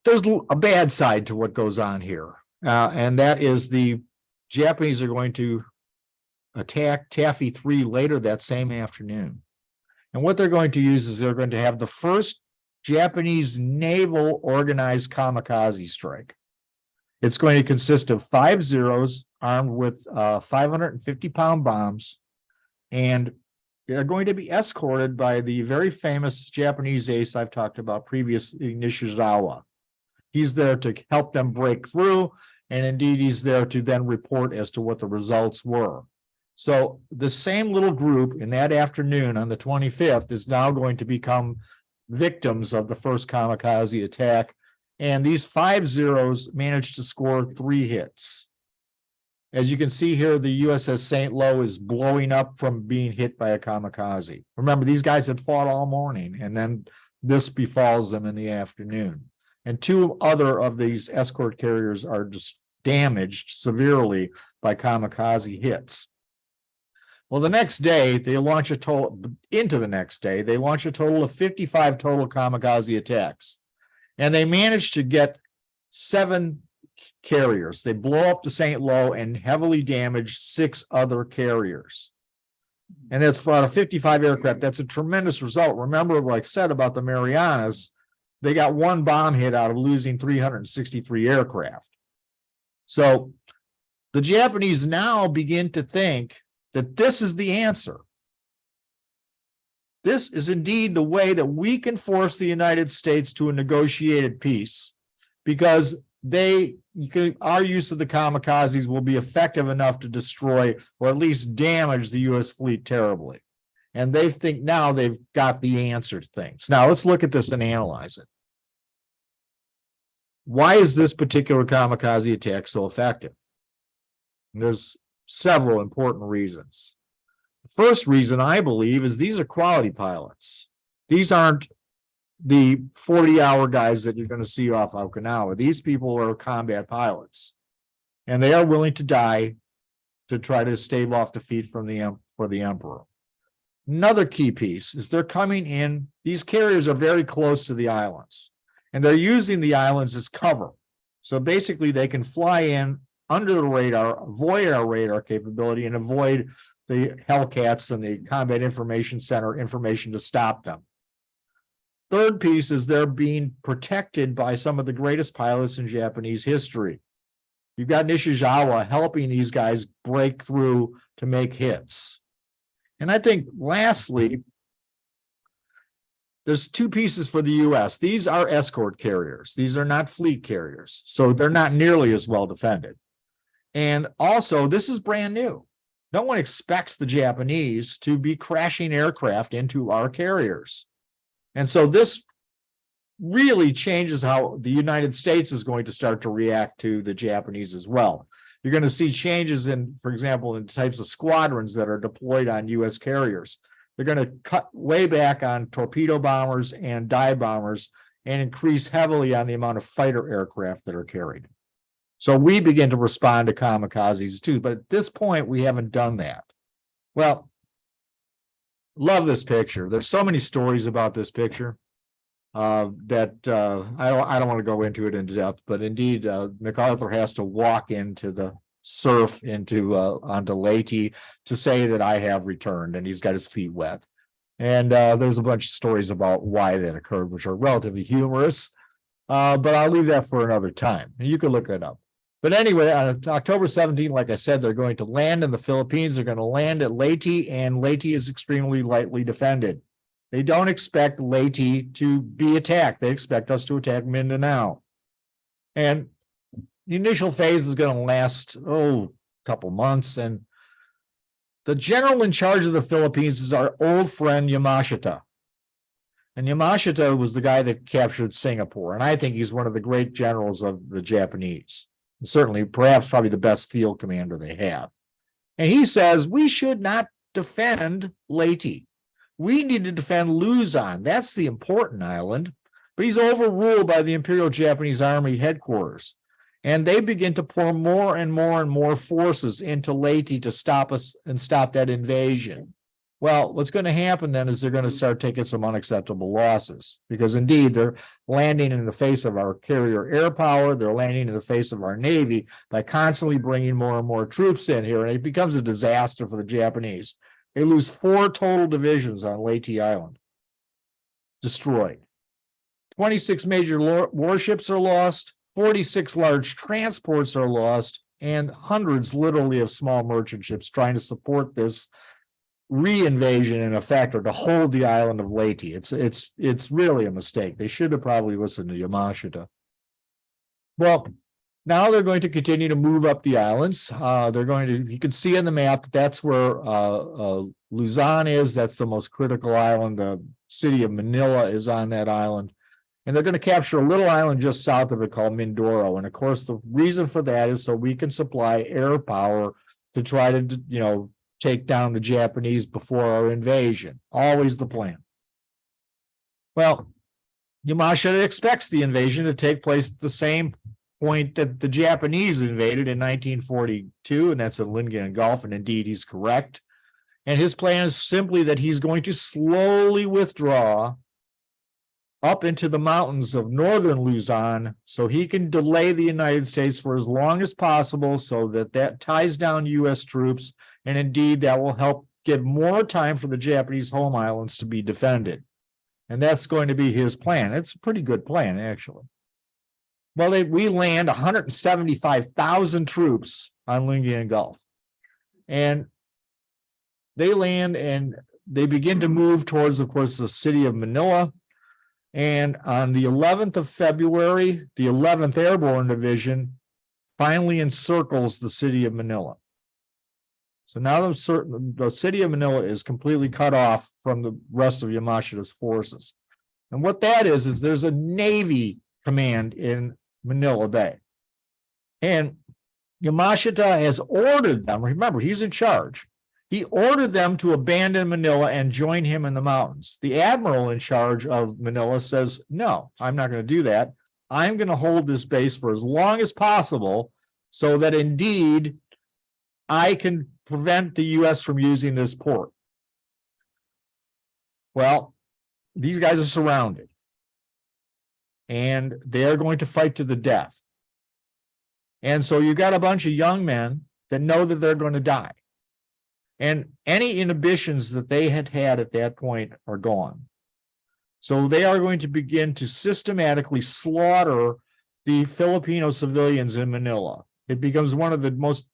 there's a bad side to what goes on here, and that is the Japanese are going to attack Taffy 3 later that same afternoon. And what they're going to use is they're going to have the first Japanese naval organized kamikaze strike. It's going to consist of 5 Zeros armed with 550-pound bombs, and they're going to be escorted by the very famous Japanese ace I've talked about previously, Nishizawa. He's there to help them break through, and indeed he's there to then report as to what the results were. So the same little group in that afternoon on the 25th is now going to become victims of the first kamikaze attack, and these 5 Zeros managed to score 3 hits. As you can see here, the USS St. Lo is blowing up from being hit by a kamikaze. Remember, these guys had fought all morning, and then this befalls them in the afternoon. And 2 other of these escort carriers are just damaged severely by kamikaze hits. Well, the next day, they launch a total of 55 total kamikaze attacks. And they managed to get 7 carriers. They blow up the St. Lo and heavily damage 6 other carriers. And that's for out of 55 aircraft. That's a tremendous result. Remember, like I said about the Marianas, they got 1 bomb hit out of losing 363 aircraft. So the Japanese now begin to think that this is the answer. This is indeed the way that we can force the United States to a negotiated peace, because our use of the kamikazes will be effective enough to destroy or at least damage the U.S. fleet terribly. And they think now they've got the answer to things. Now let's look at this and analyze it. Why is this particular kamikaze attack so effective? And there's several important reasons. The first reason, I believe, is these are quality pilots. These aren't the 40-hour guys that you're going to see off Okinawa. These people are combat pilots, and they are willing to die to try to stave off defeat for the emperor. Another key piece is they're coming in. These carriers are very close to the islands, and they're using the islands as cover. So basically, they can fly in under the radar, avoid our radar capability, and avoid the Hellcats and the Combat Information Center information to stop them. Third piece is they're being protected by some of the greatest pilots in Japanese history. You've got Nishizawa helping these guys break through to make hits. And I think lastly, there's 2 pieces for the U.S. These are escort carriers. These are not fleet carriers, so they're not nearly as well defended. And also, this is brand new. No one expects the Japanese to be crashing aircraft into our carriers. And so this really changes how the United States is going to start to react to the Japanese as well. You're going to see changes in, for example, in types of squadrons that are deployed on U.S. carriers. They're going to cut way back on torpedo bombers and dive bombers and increase heavily on the amount of fighter aircraft that are carried. So we begin to respond to kamikazes too, but at this point, we haven't done that. Well, love this picture. There's so many stories about this picture that I don't want to go into it in depth, but indeed, MacArthur has to walk into the surf onto Leyte to say that I have returned, and he's got his feet wet. And there's a bunch of stories about why that occurred, which are relatively humorous. But I'll leave that for another time. You can look that up. But anyway, on October 17th, like I said, they're going to land in the Philippines. They're going to land at Leyte, and Leyte is extremely lightly defended. They don't expect Leyte to be attacked. They expect us to attack Mindanao. And the initial phase is going to last, a couple months. And the general in charge of the Philippines is our old friend Yamashita. And Yamashita was the guy that captured Singapore. And I think he's one of the great generals of the Japanese. Certainly, perhaps probably the best field commander they have. And he says, we should not defend Leyte. We need to defend Luzon. That's the important island. But he's overruled by the Imperial Japanese Army headquarters. And they begin to pour more and more and more forces into Leyte to stop us and stop that invasion. Well, what's going to happen then is they're going to start taking some unacceptable losses, because indeed they're landing in the face of our carrier air power. They're landing in the face of our Navy by constantly bringing more and more troops in here. And it becomes a disaster for the Japanese. They lose 4 total divisions on Leyte Island. Destroyed. 26 major warships are lost. 46 large transports are lost. And hundreds literally of small merchant ships trying to support this reinvasion in effect, or to hold the island of Leyte. It's really a mistake. They should have probably listened to Yamashita. Well, now they're going to continue to move up the islands. They're going to, you can see on the map, that's where Luzon is. That's the most critical island. The city of Manila is on that island. And they're going to capture a little island just south of it called Mindoro. And of course, the reason for that is so we can supply air power to try to, take down the Japanese before our invasion. Always the plan. Well, Yamashita expects the invasion to take place at the same point that the Japanese invaded in 1942, and that's in Lingayen Gulf, and indeed he's correct. And his plan is simply that he's going to slowly withdraw up into the mountains of northern Luzon so he can delay the United States for as long as possible, so that ties down U.S. troops. And indeed, that will help give more time for the Japanese home islands to be defended. And that's going to be his plan. It's a pretty good plan, actually. Well, we land 175,000 troops on Lingayen Gulf. And they land and they begin to move towards, of course, the city of Manila. And on the 11th of February, the 11th Airborne Division finally encircles the city of Manila. So now the city of Manila is completely cut off from the rest of Yamashita's forces. And what that is there's a Navy command in Manila Bay. And Yamashita has ordered them, remember, he's in charge. He ordered them to abandon Manila and join him in the mountains. The admiral in charge of Manila says, no, I'm not going to do that. I'm going to hold this base for as long as possible so that indeed I can prevent the U.S. from using this port. Well, these guys are surrounded. And they are going to fight to the death. And so you got a bunch of young men that know that they're going to die. And any inhibitions that they had at that point are gone. So they are going to begin to systematically slaughter the Filipino civilians in Manila. It becomes one of the most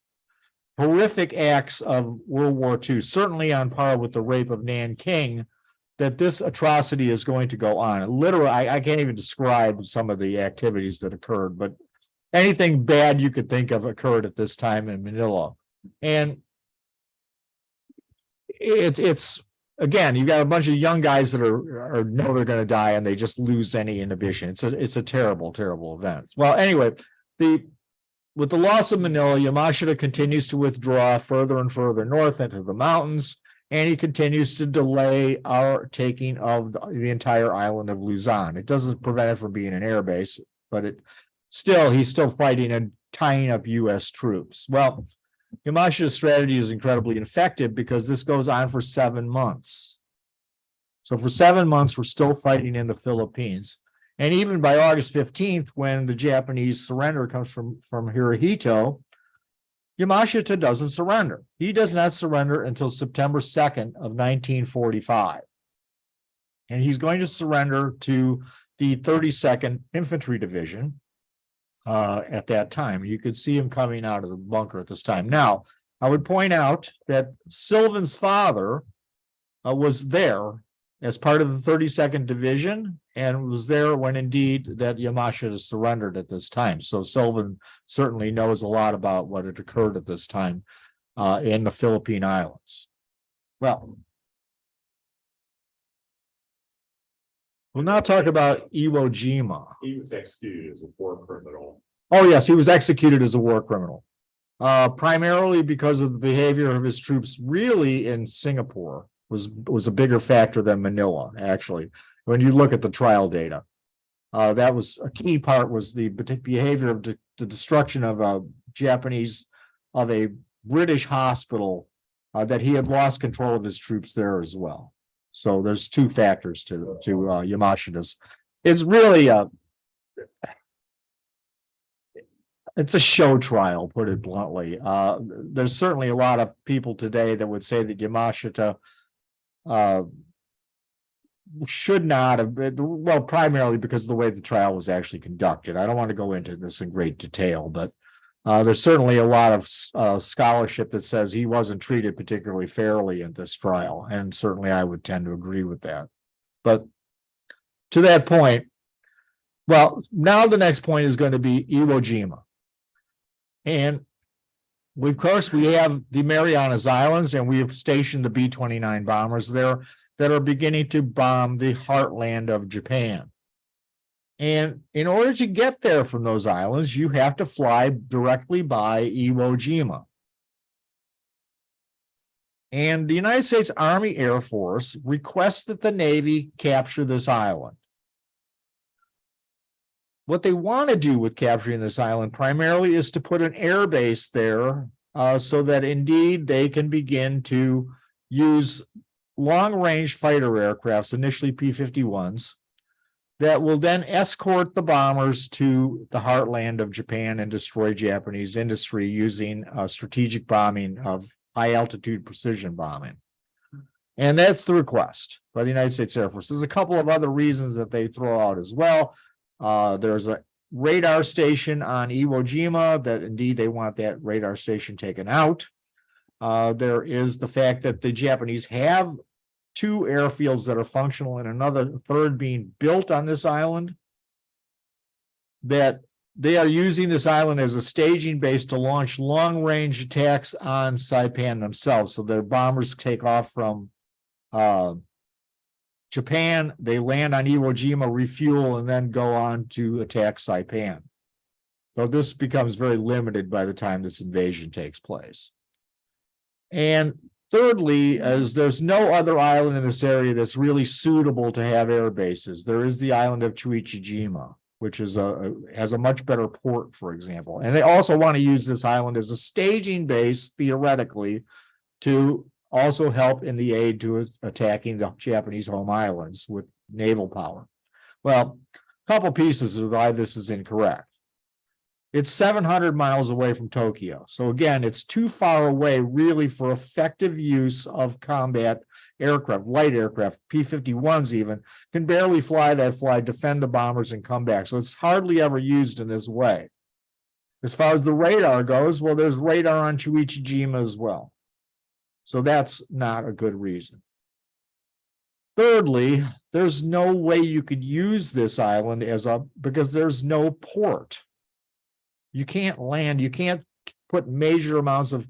horrific acts of World War II, certainly on par with the rape of Nanking, that this atrocity is going to go on. Literally, I can't even describe some of the activities that occurred, but anything bad you could think of occurred at this time in Manila. And it's again, you've got a bunch of young guys that know they're going to die, and they just lose any inhibition. It's a terrible, terrible event. Well, anyway, with the loss of Manila, Yamashita continues to withdraw further and further north into the mountains, and he continues to delay our taking of the entire island of Luzon. It doesn't prevent it from being an air base, but he's still fighting and tying up U.S. troops. Well, Yamashita's strategy is incredibly effective because this goes on for 7 months. So for 7 months, we're still fighting in the Philippines. And even by August 15th, when the Japanese surrender comes from Hirohito, Yamashita doesn't surrender. He does not surrender until September 2nd of 1945. And he's going to surrender to the 32nd Infantry Division at that time. You could see him coming out of the bunker at this time. Now, I would point out that Sylvan's father was there as part of the 32nd Division and was there when indeed that Yamashita surrendered at this time. So Sylvan certainly knows a lot about what had occurred at this time in the Philippine Islands. Well, we'll now talk about Iwo Jima. He was executed as a war criminal. Oh, yes, he was executed as a war criminal. Primarily because of the behavior of his troops really in Singapore was a bigger factor than Manila, actually. When you look at the trial data, that was a key part was the behavior of the destruction of a British hospital that he had lost control of his troops there as well. So there's two factors to Yamashita's. It's really it's a show trial, put it bluntly. There's certainly a lot of people today that would say that Yamashita should not have been, well, primarily because of the way the trial was actually conducted. I don't want to go into this in great detail, but there's certainly a lot of scholarship that says he wasn't treated particularly fairly in this trial, and certainly I would tend to agree with that. But to that point, well, now the next point is going to be Iwo Jima. And of course, we have the Marianas Islands, and we have stationed the B-29 bombers there that are beginning to bomb the heartland of Japan. And in order to get there from those islands, you have to fly directly by Iwo Jima. And the United States Army Air Force requests that the Navy capture this island. What they want to do with capturing this island primarily is to put an air base there so that indeed they can begin to use long-range fighter aircrafts, initially P-51s, that will then escort the bombers to the heartland of Japan and destroy Japanese industry using strategic bombing of high-altitude precision bombing. And that's the request by the United States Air Force. There's a couple of other reasons that they throw out as well. There's a radar station on Iwo Jima that indeed they want that radar station taken out. There is the fact that the Japanese have two airfields that are functional and another third being built on this island, that they are using this island as a staging base to launch long-range attacks on Saipan themselves. So their bombers take off from Japan, they land on Iwo Jima, refuel, and then go on to attack Saipan. So this becomes very limited by the time this invasion takes place. And thirdly, as there's no other island in this area that's really suitable to have air bases, there is the island of Jima, which is has a much better port, for example. And they also want to use this island as a staging base, theoretically, to also help in the aid to attacking the Japanese home islands with naval power. Well, a couple pieces of why this is incorrect. It's 700 miles away from Tokyo. So again, it's too far away really for effective use of combat aircraft, light aircraft, P-51s even, can barely fly that flight, defend the bombers and come back. So it's hardly ever used in this way. As far as the radar goes, well, there's radar on Jima as well. So that's not a good reason. Thirdly, there's no way you could use this island because there's no port. You can't land, you can't put major amounts of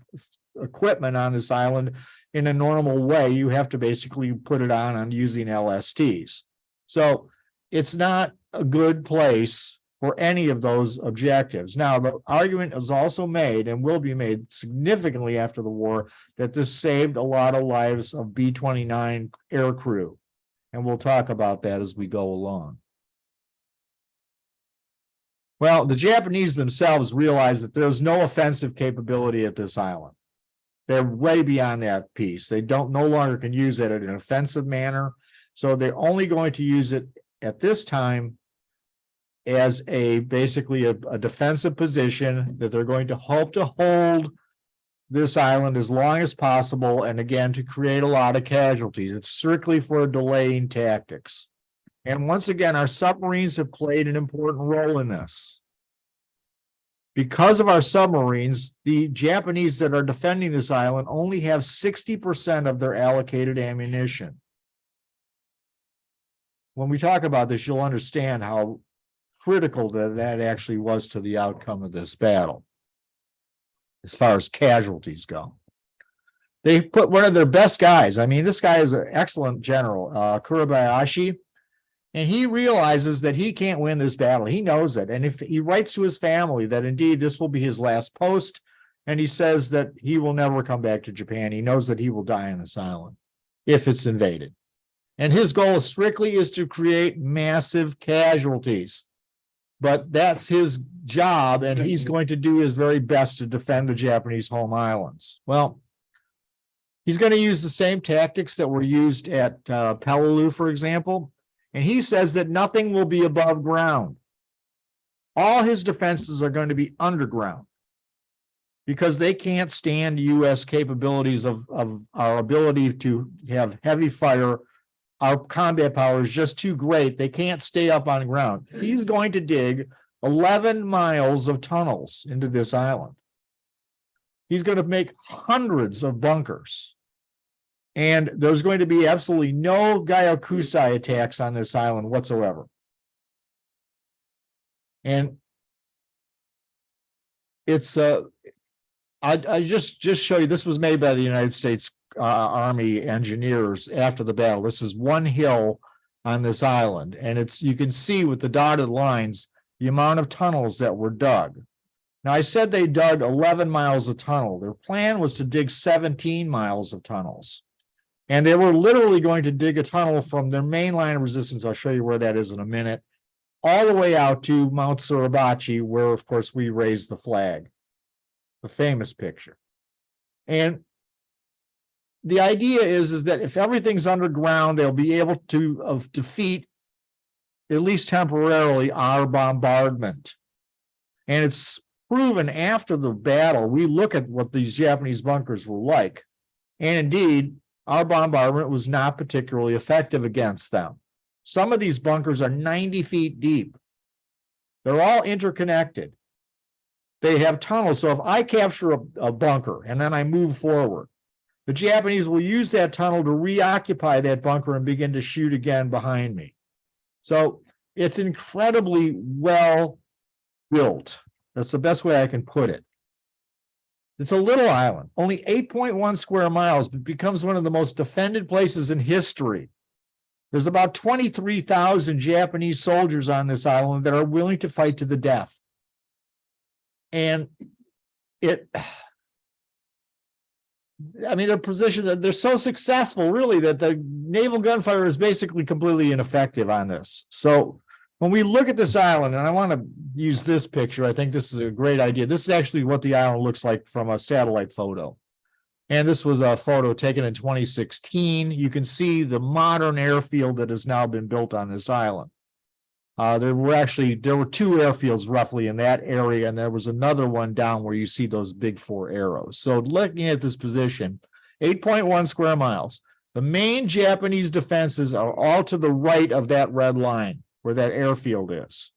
equipment on this island in a normal way. You have to basically put it on using LSTs. So it's not a good place for any of those objectives. Now, the argument is also made and will be made significantly after the war that this saved a lot of lives of B-29 air crew. And we'll talk about that as we go along. Well, the Japanese themselves realize that there's no offensive capability at this island. They're way beyond that piece. They no longer can use it in an offensive manner. So they're only going to use it at this time as basically a defensive position that they're going to hope to hold this island as long as possible, and again to create a lot of casualties. It's strictly for delaying tactics. And once again, our submarines have played an important role in this. Because of our submarines, the Japanese that are defending this island only have 60% of their allocated ammunition. When we talk about this, you'll understand how critical that actually was to the outcome of this battle, as far as casualties go. They put one of their best guys. I mean, this guy is an excellent general, Kurabayashi, and he realizes that he can't win this battle. He knows it. And if he writes to his family that indeed this will be his last post, and he says that he will never come back to Japan. He knows that he will die on this island if it's invaded. And his goal strictly is to create massive casualties. But that's his job, and he's going to do his very best to defend the Japanese home islands. Well, he's going to use the same tactics that were used at Peleliu, for example. And he says that nothing will be above ground. All his defenses are going to be underground because they can't stand U.S. capabilities of our ability to have heavy fire. Our combat power is just too great. They can't stay up on ground. He's going to dig 11 miles of tunnels into this island. He's going to make hundreds of bunkers. And there's going to be absolutely no Gyakusai attacks on this island whatsoever. And it's I just show you, this was made by the United States Army engineers after the battle. This is one hill on this island, and it's, you can see with the dotted lines the amount of tunnels that were dug. Now, I said they dug 11 miles of tunnel. Their plan was to dig 17 miles of tunnels. And they were literally going to dig a tunnel from their main line of resistance. I'll show you where that is in a minute, all the way out to Mount Suribachi, where, of course, we raised the flag, the famous picture. And the idea is that if everything's underground, they'll be able to defeat, at least temporarily, our bombardment. And it's proven after the battle, we look at what these Japanese bunkers were like. And indeed, our bombardment was not particularly effective against them. Some of these bunkers are 90 feet deep. They're all interconnected. They have tunnels. So if I capture a bunker and then I move forward, the Japanese will use that tunnel to reoccupy that bunker and begin to shoot again behind me. So it's incredibly well built. That's the best way I can put it. It's a little island, only 8.1 square miles, but becomes one of the most defended places in history. There's about 23,000 Japanese soldiers on this island that are willing to fight to the death. And their position, they're so successful, really, that the naval gunfire is basically completely ineffective on this. So when we look at this island, and I want to use this picture, I think this is a great idea. This is actually what the island looks like from a satellite photo. And this was a photo taken in 2016. You can see the modern airfield that has now been built on this island. There were two airfields roughly in that area, and there was another one down where you see those big 4 arrows. So looking at this position, 8.1 square miles. The main Japanese defenses are all to the right of that red line, where that airfield is.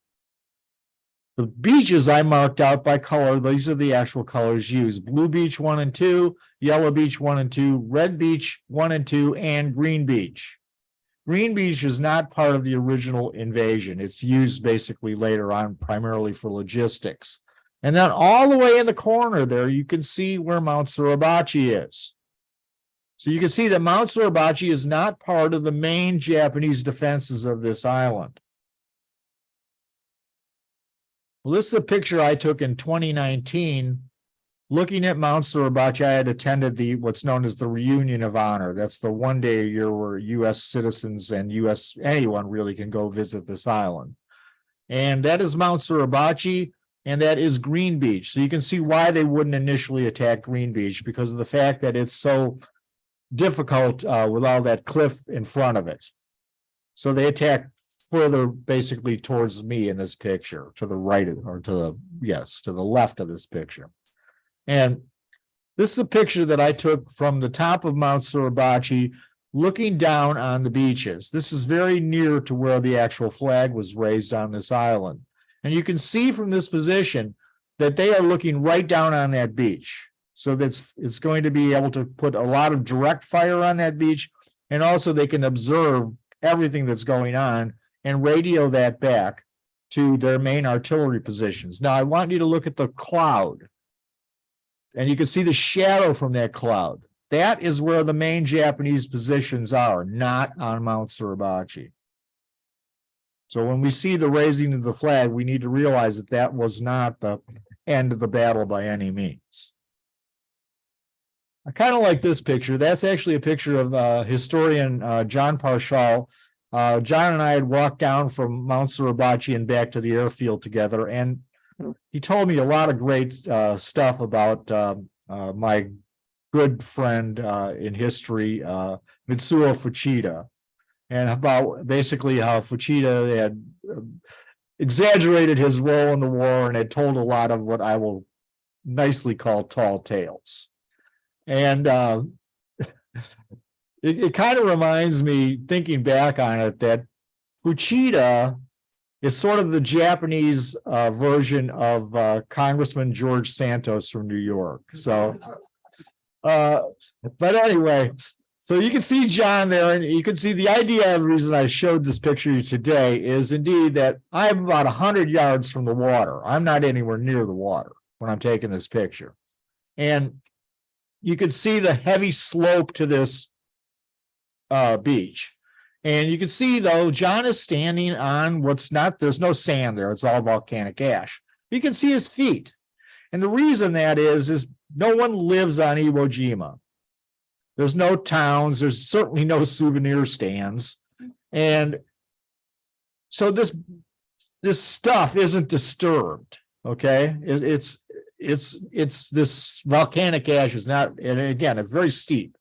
The beaches I marked out by color, these are the actual colors used: Blue Beach 1 and 2, Yellow Beach 1 and 2, Red Beach 1 and 2, and Green Beach. Green Beach is not part of the original invasion. It's used basically later on primarily for logistics. And then all the way in the corner there, you can see where Mount Suribachi is. So you can see that Mount Suribachi is not part of the main Japanese defenses of this island. Well, this is a picture I took in 2019 looking at Mount Suribachi. I had attended what's known as the Reunion of Honor. That's the one day a year where U.S. citizens and anyone really can go visit this island. And that is Mount Suribachi, and that is Green Beach. So you can see why they wouldn't initially attack Green Beach, because of the fact that it's so difficult with all that cliff in front of it. So they attacked further basically towards me in this picture, to the right, or to the left of this picture. And this is a picture that I took from the top of Mount Suribachi looking down on the beaches. This is very near to where the actual flag was raised on this island. And you can see from this position that they are looking right down on that beach. So it's going to be able to put a lot of direct fire on that beach. And also they can observe everything that's going on and radio that back to their main artillery positions. Now, I want you to look at the cloud. And you can see the shadow from that cloud. That is where the main Japanese positions are, not on Mount Suribachi. So when we see the raising of the flag, we need to realize that that was not the end of the battle by any means. I kind of like this picture. That's actually a picture of historian John Parshall. John and I had walked down from Mount Suribachi and back to the airfield together, and he told me a lot of great stuff about my good friend in history, Mitsuo Fuchida, and about basically how Fuchida had exaggerated his role in the war and had told a lot of what I will nicely call tall tales. And it kind of reminds me, thinking back on it, that Fuchida is sort of the Japanese version of Congressman George Santos from New York. So, but anyway, so you can see John there, and you can see the idea of the reason I showed this picture today is indeed that I'm about 100 yards from the water. I'm not anywhere near the water when I'm taking this picture. And you can see the heavy slope to this beach. And you can see, though, John is standing on what's not, there's no sand there. It's all volcanic ash. You can see his feet. And the reason that is no one lives on Iwo Jima. There's no towns. There's certainly no souvenir stands. And so this stuff isn't disturbed. Okay. It's this volcanic ash is not, and again, it's very steep.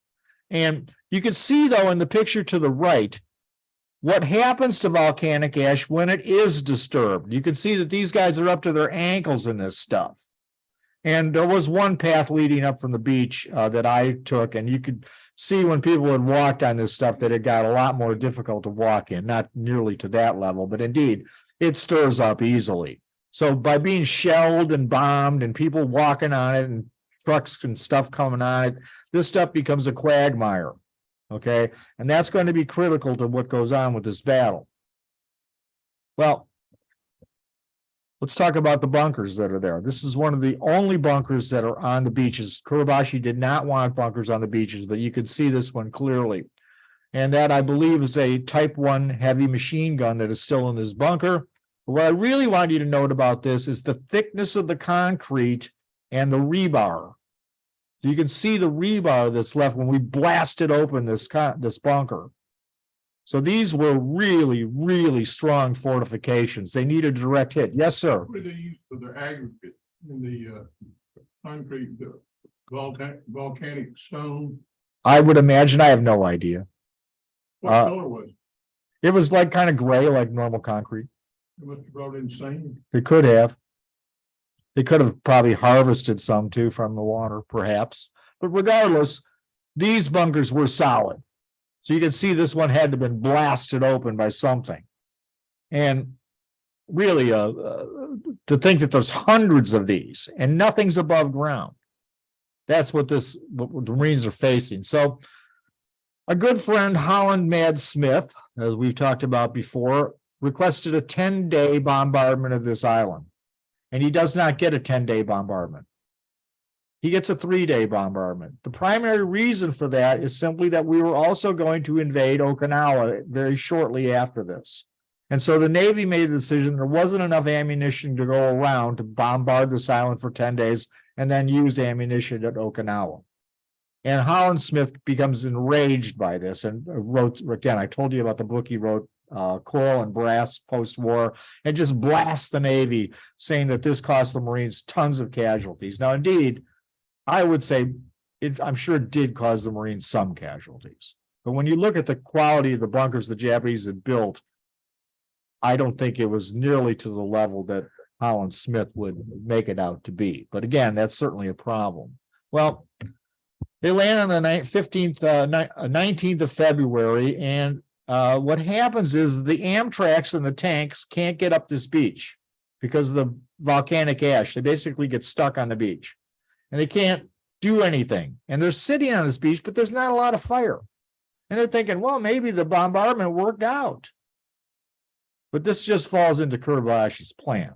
And you can see, though, in the picture to the right, what happens to volcanic ash when it is disturbed. You can see that these guys are up to their ankles in this stuff. And there was one path leading up from the beach that I took, and you could see when people had walked on this stuff that it got a lot more difficult to walk in, not nearly to that level, but indeed, it stirs up easily. So by being shelled and bombed and people walking on it and trucks and stuff coming on it, this stuff becomes a quagmire, okay? And that's going to be critical to what goes on with this battle. Well, let's talk about the bunkers that are there. This is one of the only bunkers that are on the beaches. Kuribashi did not want bunkers on the beaches, but you can see this one clearly. And that, I believe, is a Type 1 heavy machine gun that is still in this bunker. But what I really want you to note about this is the thickness of the concrete and the rebar. So you can see the rebar that's left when we blasted open this bunker. So these were really, really strong fortifications. They need a direct hit. Yes, sir. What do they use for their aggregate in the concrete, the volcanic stone? I would imagine, I have no idea. What color was it? It was like kind of gray, like normal concrete. They must have brought in sand. They could have. They could have probably harvested some too from the water, perhaps. But regardless, these bunkers were solid. So you can see this one had to have been blasted open by something. And really, to think that there's hundreds of these and nothing's above ground. That's what the Marines are facing. So a good friend, Holland Mad Smith, as we've talked about before, requested a 10-day bombardment of this island. And he does not get a 10-day bombardment. He gets a 3-day bombardment. The primary reason for that is simply that we were also going to invade Okinawa very shortly after this. And so the Navy made a decision there wasn't enough ammunition to go around to bombard this island for 10 days and then use ammunition at Okinawa. And Holland Smith becomes enraged by this and wrote, again, I told you about the book he wrote, Coral and Brass post-war, and just blasts the Navy, saying that this cost the Marines tons of casualties. Now, indeed, I would say I'm sure it did cause the Marines some casualties. But when you look at the quality of the bunkers the Japanese had built, I don't think it was nearly to the level that Holland Smith would make it out to be. But again, that's certainly a problem. Well, They land on the 19th of February, and what happens is the Amtraks and the tanks can't get up this beach because of the volcanic ash. They basically get stuck on the beach, and they can't do anything. And they're sitting on this beach, but there's not a lot of fire. And they're thinking, well, maybe the bombardment worked out. But this just falls into Kurabayashi's plan.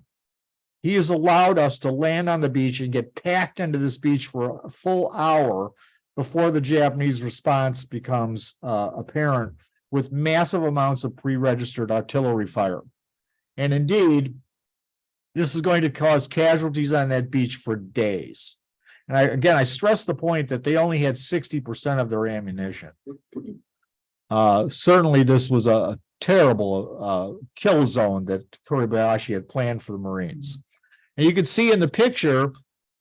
He has allowed us to land on the beach and get packed into this beach for a full hour before the Japanese response becomes apparent, with massive amounts of pre-registered artillery fire. And indeed, this is going to cause casualties on that beach for days. And I stress the point that they only had 60% of their ammunition. Certainly, this was a terrible kill zone that Kurabayashi had planned for the Marines. And you can see in the picture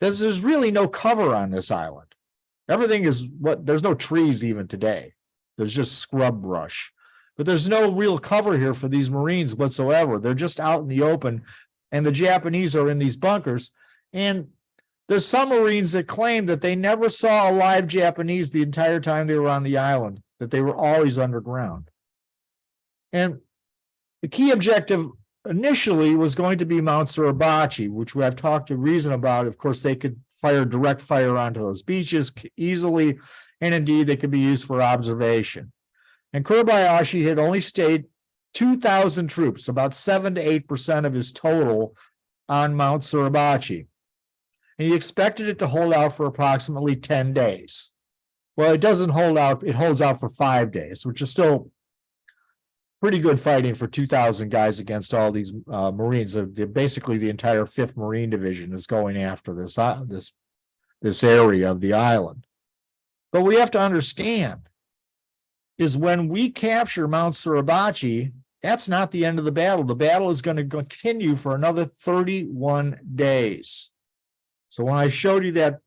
that there's really no cover on this island. Everything is there's no trees even today. There's just scrub brush. But there's no real cover here for these Marines whatsoever. They're just out in the open, and the Japanese are in these bunkers. And there's some Marines that claim that they never saw a live Japanese the entire time they were on the island, that they were always underground. And the key objective initially was going to be Mount Suribachi, which we have talked to reason about. Of course, they could fire direct fire onto those beaches easily, and indeed they could be used for observation. And Kurabayashi had only stayed 2,000 troops, about 7 to 8% of his total, on Mount Suribachi. And he expected it to hold out for approximately 10 days. Well, it doesn't hold out, it holds out for 5 days, which is still pretty good fighting for 2,000 guys against all these Marines. Basically, the entire 5th Marine Division is going after this area of the island. But we have to understand is when we capture Mount Suribachi, that's not the end of the battle. The battle is going to continue for another 31 days. So when I showed you that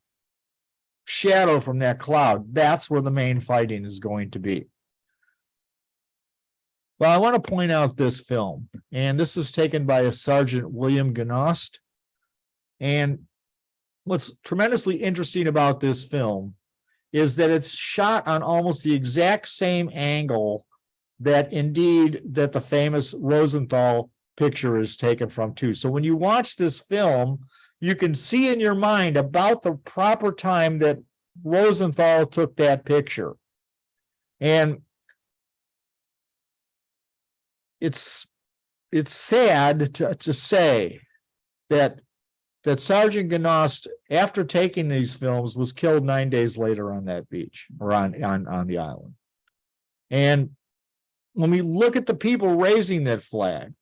shadow from that cloud, that's where the main fighting is going to be. Well, I want to point out this film, and this was taken by a Sergeant William Gnost. And what's tremendously interesting about this film is that it's shot on almost the exact same angle that the famous Rosenthal picture is taken from too. So when you watch this film, you can see in your mind about the proper time that Rosenthal took that picture. And it's sad to say that Sergeant Gnost, after taking these films, was killed 9 days later on that beach, or on the island. And when we look at the people raising that flag,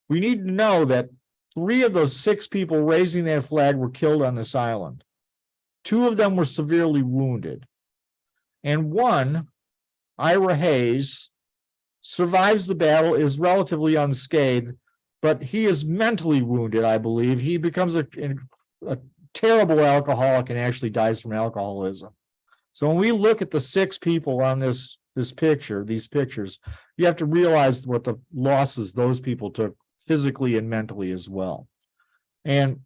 we need to know that 3 of those 6 people raising that flag were killed on this island. 2 of them were severely wounded. And one, Ira Hayes, survives the battle, is relatively unscathed, but he is mentally wounded, I believe. He becomes a terrible alcoholic and actually dies from alcoholism. So when we look at the 6 people on these pictures, you have to realize what the losses those people took physically and mentally as well. And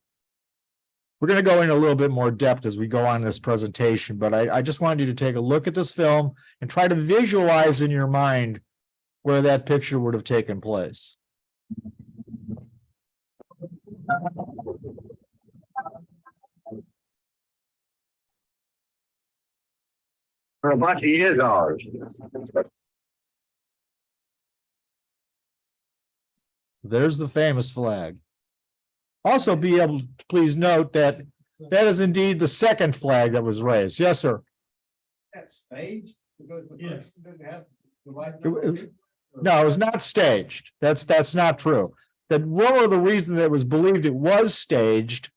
we're going to go in a little bit more depth as we go on this presentation, but I just wanted you to take a look at this film and try to visualize in your mind where that picture would have taken place. Suribachi is ours. There's the famous flag. Also be able to please note that that is indeed the second flag that was raised. Yes, sir. That's staged because the person didn't have the right. No, it was not staged. That's not true. One of the reasons that it was believed it was staged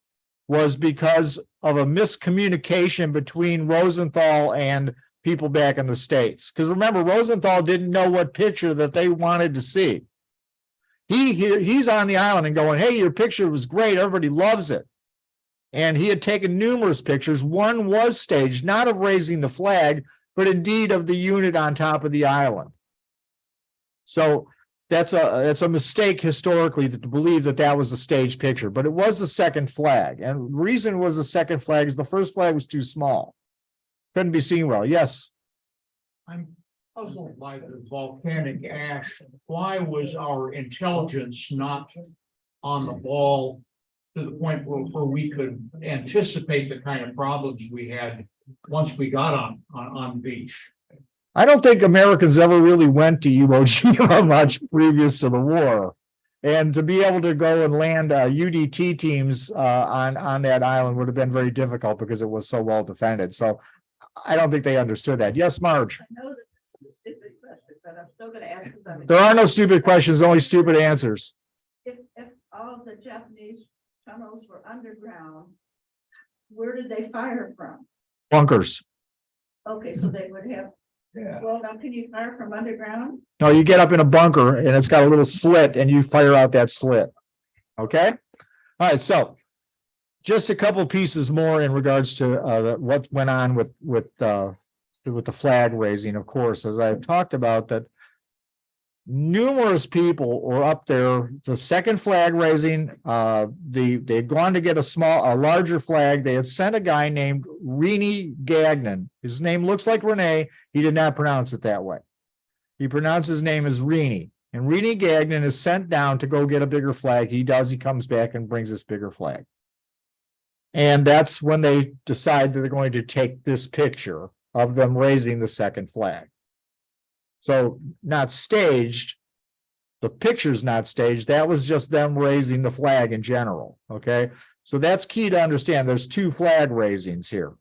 was because of a miscommunication between Rosenthal and people back in the States. Because remember, Rosenthal didn't know what picture that they wanted to see. He's on the island and going, hey, your picture was great. Everybody loves it. And he had taken numerous pictures. One was staged, not of raising the flag, but indeed of the unit on top of the island. So that's a mistake historically to believe that was a staged picture, but it was the second flag. And the reason it was the second flag is the first flag was too small. Couldn't be seen well. Yes. I'm puzzled by the volcanic ash. Why was our intelligence not on the ball to the point where we could anticipate the kind of problems we had once we got on beach? I don't think Americans ever really went to Iwo Jima much previous to the war. And to be able to go and land UDT teams on that island would have been very difficult because it was so well defended. So I don't think they understood that. Yes, Marge. I know that this is a stupid question, but I'm still gonna ask. 'Cause I'm- There are no stupid questions, only stupid answers. If all of the Japanese tunnels were underground, where did they fire from? Bunkers. Okay, so they would have, Yeah. well, now can you fire from underground? No, you get up in a bunker and it's got a little slit and you fire out that slit. Okay? All right, so just a couple pieces more in regards to what went on with the flag raising, of course, as I've talked about that numerous people were up there, the second flag raising, they'd gone to get a larger flag. They had sent a guy named Rene Gagnon. His name looks like Rene. He did not pronounce it that way. He pronounced his name as Rene. And Rene Gagnon is sent down to go get a bigger flag. He comes back and brings this bigger flag. And that's when they decide that they're going to take this picture of them raising the second flag. So not staged, the picture's not staged, that was just them raising the flag in general, okay? So that's key to understand, there's two flag raisings here.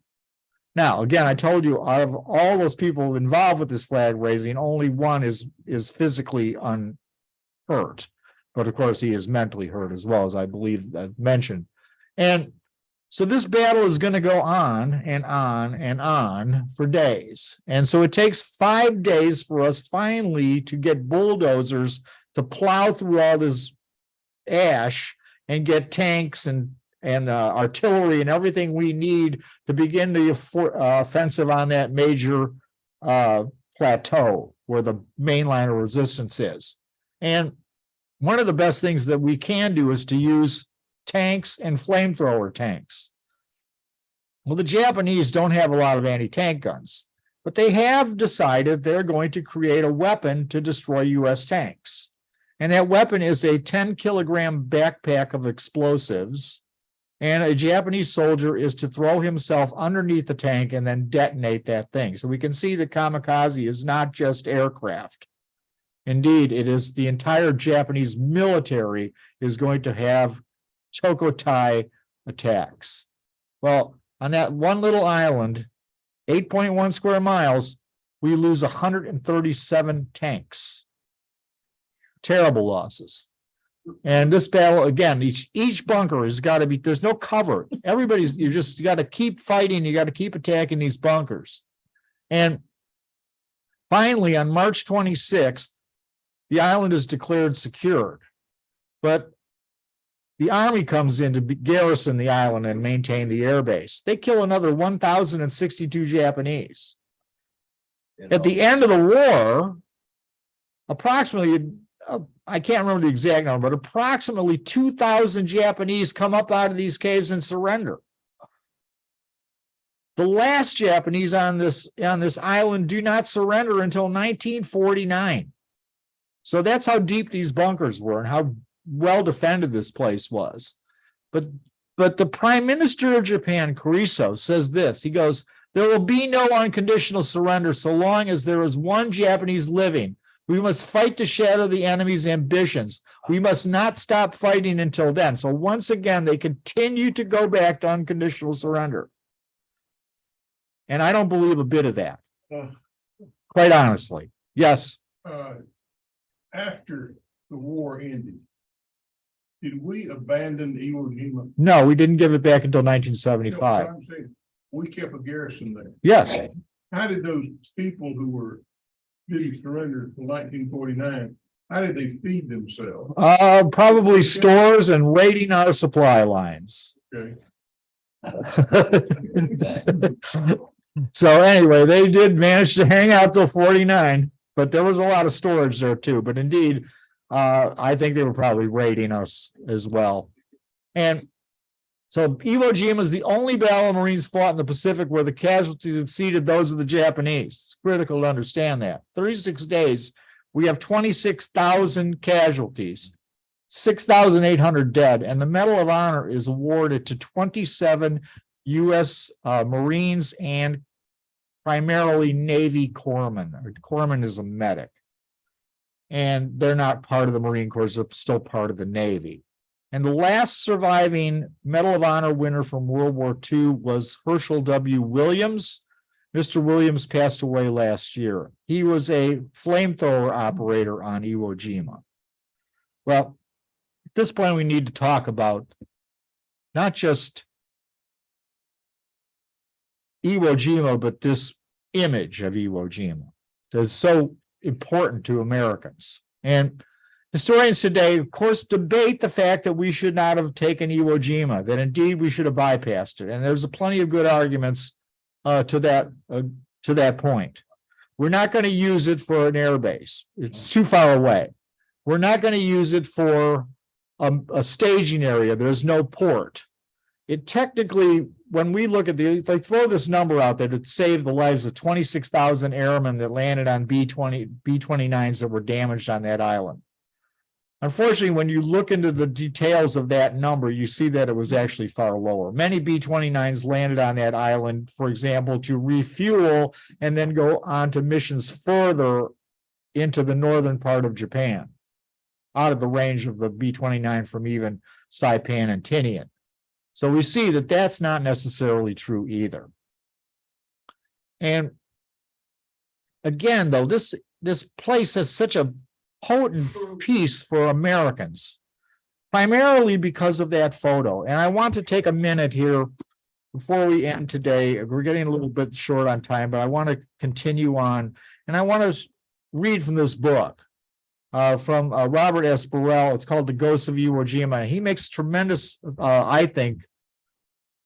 Now, again, I told you, out of all those people involved with this flag raising, only one is physically unhurt. But of course, he is mentally hurt as well, as I believe I mentioned. And so this battle is going to go on and on and on for days. And so it takes 5 days for us finally to get bulldozers to plow through all this ash and get tanks and artillery and everything we need to begin the offensive on that major plateau where the main line of resistance is. And one of the best things that we can do is to use tanks and flamethrower tanks. Well, the Japanese don't have a lot of anti-tank guns, but they have decided they're going to create a weapon to destroy U.S. tanks. And that weapon is a 10-kilogram backpack of explosives. And a Japanese soldier is to throw himself underneath the tank and then detonate that thing. So we can see that kamikaze is not just aircraft. Indeed, it is the entire Japanese military is going to have Chokotai attacks. Well, on that one little island, 8.1 square miles, we lose 137 tanks. Terrible losses. And this battle, again, each bunker has got to be, there's no cover. You got to keep fighting. You got to keep attacking these bunkers. And finally, on March 26th, the island is declared secured. But the army comes in to garrison the island and maintain the airbase. They kill another 1,062 Japanese. At the end of the war, approximately, I can't remember the exact number, but approximately 2,000 Japanese come up out of these caves and surrender. The last Japanese on this island do not surrender until 1949. So that's how deep these bunkers were and how well defended this place was. But the Prime Minister of Japan, Kuriso, says this. He goes, "There will be no unconditional surrender so long as there is one Japanese living. We must fight to shatter the enemy's ambitions. We must not stop fighting until then." So once again, they continue to go back to unconditional surrender. And I don't believe a bit of that. Quite honestly. Yes. After the war ended, did we abandon Iwo Jima? No, we didn't give it back until 1975. I'm saying, we kept a garrison there. Yes. How did those people who didn't surrender in 1949, how did they feed themselves? Probably stores and raiding our supply lines. Okay. So anyway, they did manage to hang out till 49, but there was a lot of storage there too. But indeed, I think they were probably raiding us as well. And So Iwo Jima is the only battle of Marines fought in the Pacific where the casualties exceeded those of the Japanese. It's critical to understand that. 36 days, we have 26,000 casualties, 6,800 dead, and the Medal of Honor is awarded to 27 U.S. Marines and primarily Navy corpsmen. Corpsman is a medic. And they're not part of the Marine Corps, they're still part of the Navy. And the last surviving Medal of Honor winner from World War II was Herschel W. Williams. Mr. Williams passed away last year. He was a flamethrower operator on Iwo Jima. Well, at this point, we need to talk about not just Iwo Jima, but this image of Iwo Jima that's so important to Americans. And historians today, of course, debate the fact that we should not have taken Iwo Jima, that indeed we should have bypassed it. And there's plenty of good arguments to that point. We're not going to use it for an air base. It's too far away. We're not going to use it for a staging area. There's no port. It technically, when we look at they throw this number out there to save the lives of 26,000 airmen that landed on B-29s that were damaged on that island. Unfortunately, when you look into the details of that number, you see that it was actually far lower. Many B-29s landed on that island, for example, to refuel and then go on to missions further into the northern part of Japan, out of the range of the B-29 from even Saipan and Tinian. So we see that that's not necessarily true either. And again, though, this place has such a potent piece for Americans, primarily because of that photo. And I want to take a minute here before we end today. We're getting a little bit short on time, but I want to continue on. And I want to read from this book from Robert S. Burrell. It's called The Ghosts of Iwo Jima. He makes tremendous, I think,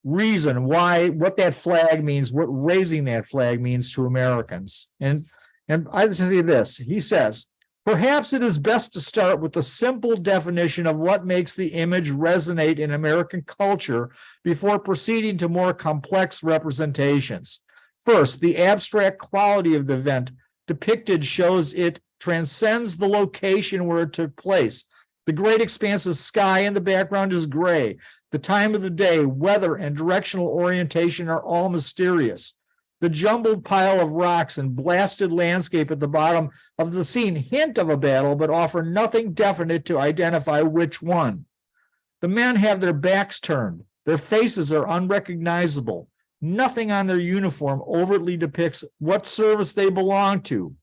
reason why, what that flag means, what raising that flag means to Americans. And I would say this, he says, perhaps it is best to start with the simple definition of what makes the image resonate in American culture before proceeding to more complex representations. First, the abstract quality of the event depicted shows it transcends the location where it took place. The great expanse of sky in the background is gray. The time of the day, weather, and directional orientation are all mysterious. The jumbled pile of rocks and blasted landscape at the bottom of the scene hint of a battle, but offer nothing definite to identify which one. The men have their backs turned. Their faces are unrecognizable. Nothing on their uniform overtly depicts what service they belong to.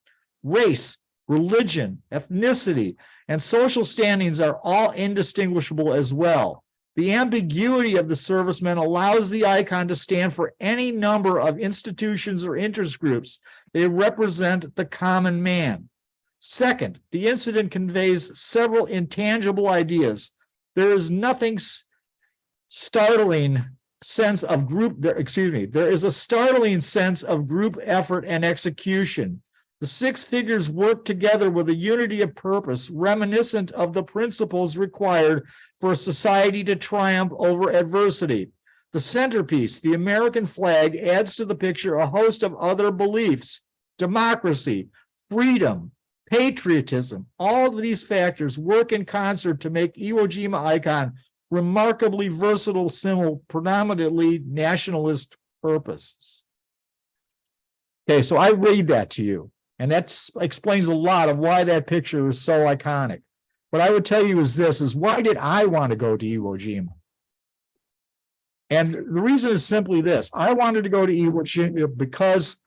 Race, religion, ethnicity, and social standings are all indistinguishable as well. The ambiguity of the servicemen allows the icon to stand for any number of institutions or interest groups. They represent the common man. Second, the incident conveys several intangible ideas. There is nothing startling sense of group, there is a startling sense of group effort and execution. The six figures work together with a unity of purpose reminiscent of the principles required for a society to triumph over adversity. The centerpiece, the American flag, adds to the picture a host of other beliefs: democracy, freedom, patriotism. All of these factors work in concert to make Iwo Jima icon remarkably versatile symbol, predominantly nationalist purposes. Okay, so I read that to you. And that explains a lot of why that picture is so iconic. What I would tell you is this, is why did I want to go to Iwo Jima? And the reason is simply this. I wanted to go to Iwo Jima because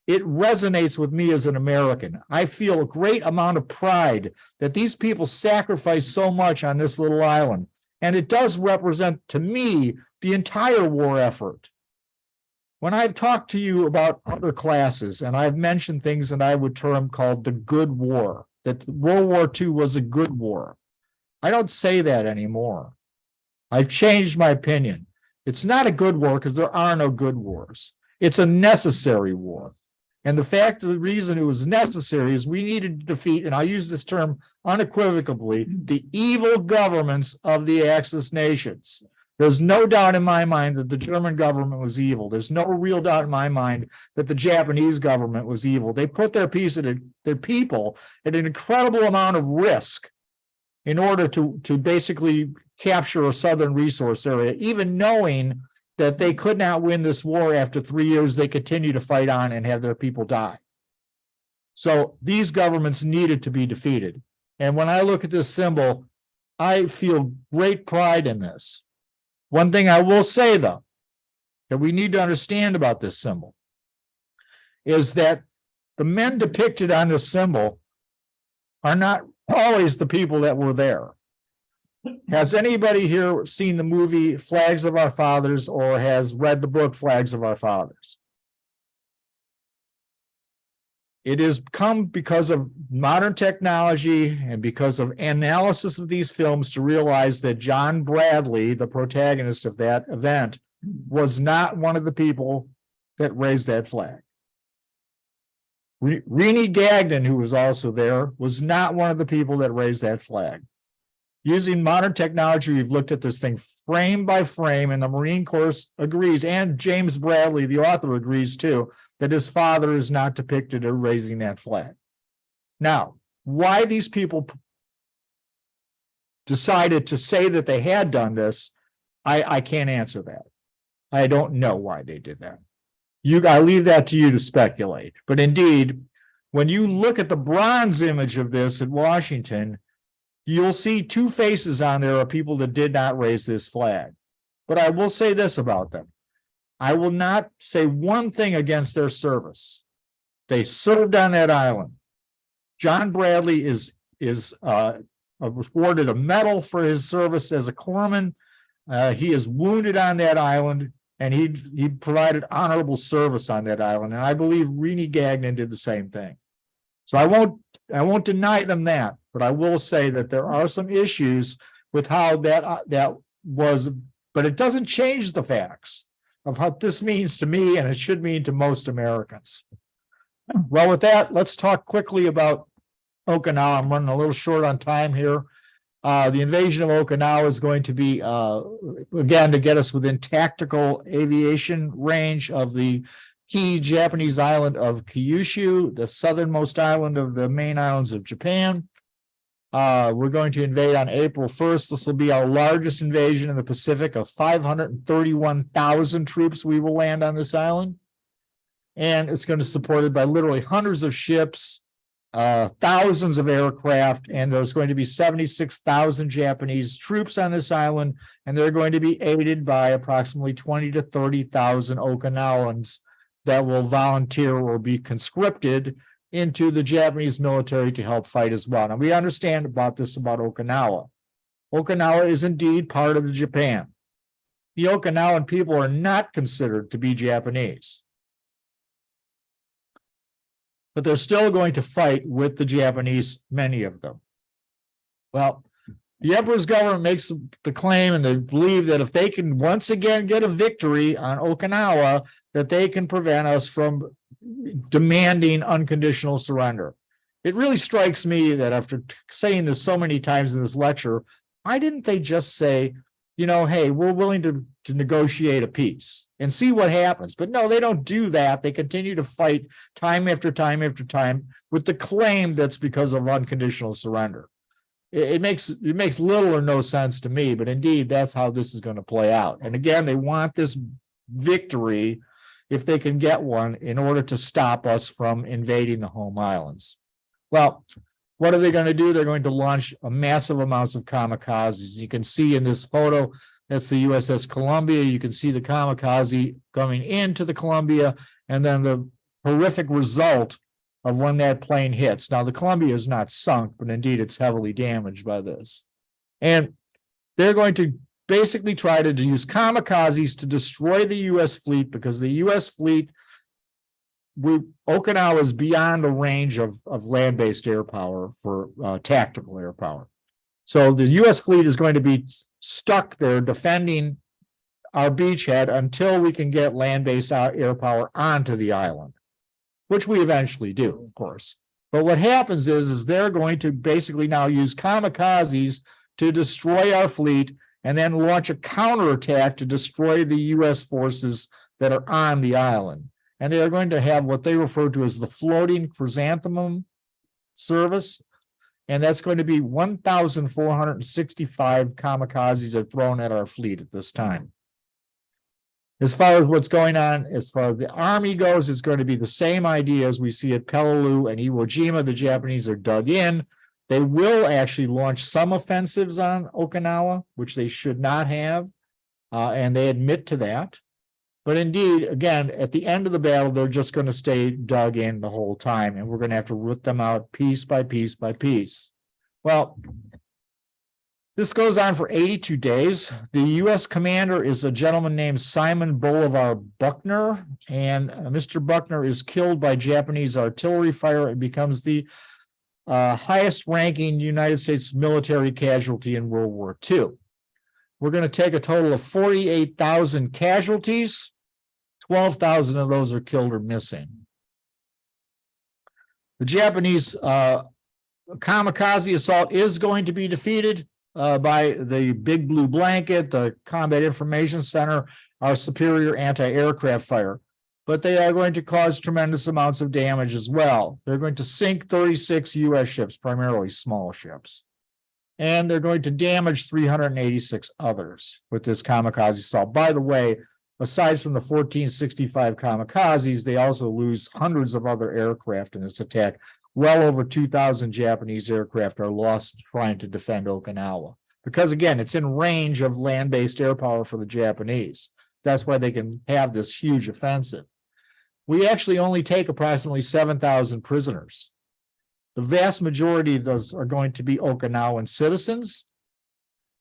it resonates with me as an American. I feel a great amount of pride that these people sacrificed so much on this little island. And it does represent, to me, the entire war effort. When I've talked to you about other classes, and I've mentioned things that I would term called the good war, that World War II was a good war, I don't say that anymore. I've changed my opinion. It's not a good war because there are no good wars. It's a necessary war. And the reason it was necessary is we needed to defeat, and I'll use this term unequivocally, the evil governments of the Axis nations. There's no doubt in my mind that the German government was evil. There's no real doubt in my mind that the Japanese government was evil. They put their people at an incredible amount of risk in order to basically capture a southern resource area, even knowing that they could not win this war after 3 years. They continue to fight on and have their people die. So these governments needed to be defeated. And when I look at this symbol, I feel great pride in this. One thing I will say, though, that we need to understand about this symbol is that the men depicted on this symbol are not always the people that were there. Has anybody here seen the movie Flags of Our Fathers or has read the book Flags of Our Fathers? It has come because of modern technology and because of analysis of these films to realize that John Bradley, the protagonist of that event, was not one of the people that raised that flag. Rennie Gagnon, who was also there, was not one of the people that raised that flag. Using modern technology, we've looked at this thing frame by frame, and the Marine Corps agrees, and James Bradley, the author, agrees too, that his father is not depicted as raising that flag. Now, why these people decided to say that they had done this, I can't answer that. I don't know why they did that. I leave that to you to speculate. But indeed, when you look at the bronze image of this at Washington, you'll see two faces on there of people that did not raise this flag. But I will say this about them. I will not say one thing against their service. They served on that island. John Bradley is awarded a medal for his service as a corpsman. He is wounded on that island, and he provided honorable service on that island. And I believe Rennie Gagnon did the same thing. So I won't deny them that, but I will say that there are some issues with how that was, but it doesn't change the facts of what this means to me, and it should mean to most Americans. Well, with that, let's talk quickly about Okinawa. I'm running a little short on time here. The invasion of Okinawa is going to be, again, to get us within tactical aviation range of the key Japanese island of Kyushu, the southernmost island of the main islands of Japan. We're going to invade on April 1st. This will be our largest invasion in the Pacific of 531,000 troops we will land on this island. And it's going to be supported by literally hundreds of ships, thousands of aircraft, and there's going to be 76,000 Japanese troops on this island, and they're going to be aided by approximately 20 to 30,000 Okinawans that will volunteer or be conscripted into the Japanese military to help fight as well. Now, we understand about Okinawa. Okinawa is indeed part of Japan. The Okinawan people are not considered to be Japanese, but they're still going to fight with the Japanese, many of them. Well, the emperor's government makes the claim, and they believe that if they can once again get a victory on Okinawa, that they can prevent us from demanding unconditional surrender. It really strikes me that after saying this so many times in this lecture, why didn't they just say, you know, hey, we're willing to negotiate a peace and see what happens? But no, they don't do that. They continue to fight time after time after time with the claim that's because of unconditional surrender. It makes little or no sense to me, but indeed, that's how this is going to play out. And again, they want this victory, if they can get one, in order to stop us from invading the home islands. Well, what are they going to do? They're going to launch a massive amounts of kamikazes. You can see in this photo, that's the USS Columbia. You can see the kamikaze coming into the Columbia, and then the horrific result of when that plane hits. Now, the Columbia is not sunk, but indeed it's heavily damaged by this. And they're going to basically try to use kamikazes to destroy the U.S. fleet, because the U.S. fleet, Okinawa is beyond the range of land-based air power for tactical air power. So the U.S. fleet is going to be stuck there defending our beachhead until we can get land-based air power onto the island, which we eventually do, of course. But what happens is they're going to basically now use kamikazes to destroy our fleet and then launch a counterattack to destroy the U.S. forces that are on the island. And they are going to have what they refer to as the floating chrysanthemum service. And that's going to be 1,465 kamikazes are thrown at our fleet at this time. As far as what's going on, as far as the Army goes, it's going to be the same idea as we see at Peleliu and Iwo Jima. The Japanese are dug in. They will actually launch some offensives on Okinawa, which they should not have, and they admit to that. But indeed, again, at the end of the battle, they're just going to stay dug in the whole time, and we're going to have to root them out piece by piece by piece. Well, this goes on for 82 days. The U.S. commander is a gentleman named Simon Bolivar Buckner, and Mr. Buckner is killed by Japanese artillery fire and becomes the highest ranking United States military casualty in World War II. We're going to take a total of 48,000 casualties. 12,000 of those are killed or missing. The Japanese kamikaze assault is going to be defeated by the Big Blue Blanket, the Combat Information Center, our superior anti-aircraft fire. But they are going to cause tremendous amounts of damage as well. They're going to sink 36 U.S. ships, primarily small ships. And they're going to damage 386 others with this kamikaze assault. By the way, aside from the 1465 kamikazes, they also lose hundreds of other aircraft in this attack. Well over 2,000 Japanese aircraft are lost trying to defend Okinawa. Because again, it's in range of land-based air power for the Japanese. That's why they can have this huge offensive. We actually only take approximately 7,000 prisoners. The vast majority of those are going to be Okinawan citizens.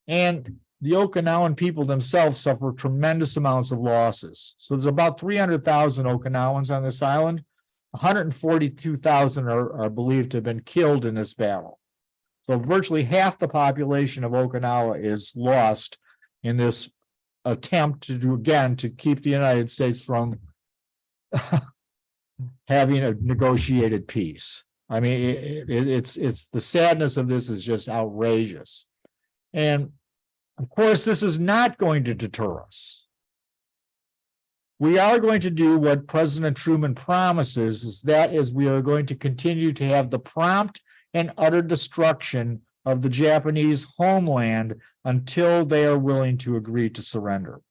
And the Okinawan people themselves suffer tremendous amounts of losses. So there's about 300,000 Okinawans on this island. 142,000 are believed to have been killed in this battle. So virtually half the population of Okinawa is lost in this attempt to do, again, to keep the United States from having a negotiated peace. I mean, it's the sadness of this is just outrageous. And of course, this is not going to deter us. We are going to do what President Truman promises, is that is we are going to continue to have the prompt and utter destruction of the Japanese homeland until they are willing to agree to surrender.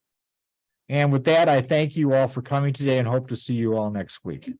And with that, I thank you all for coming today and hope to see you all next week.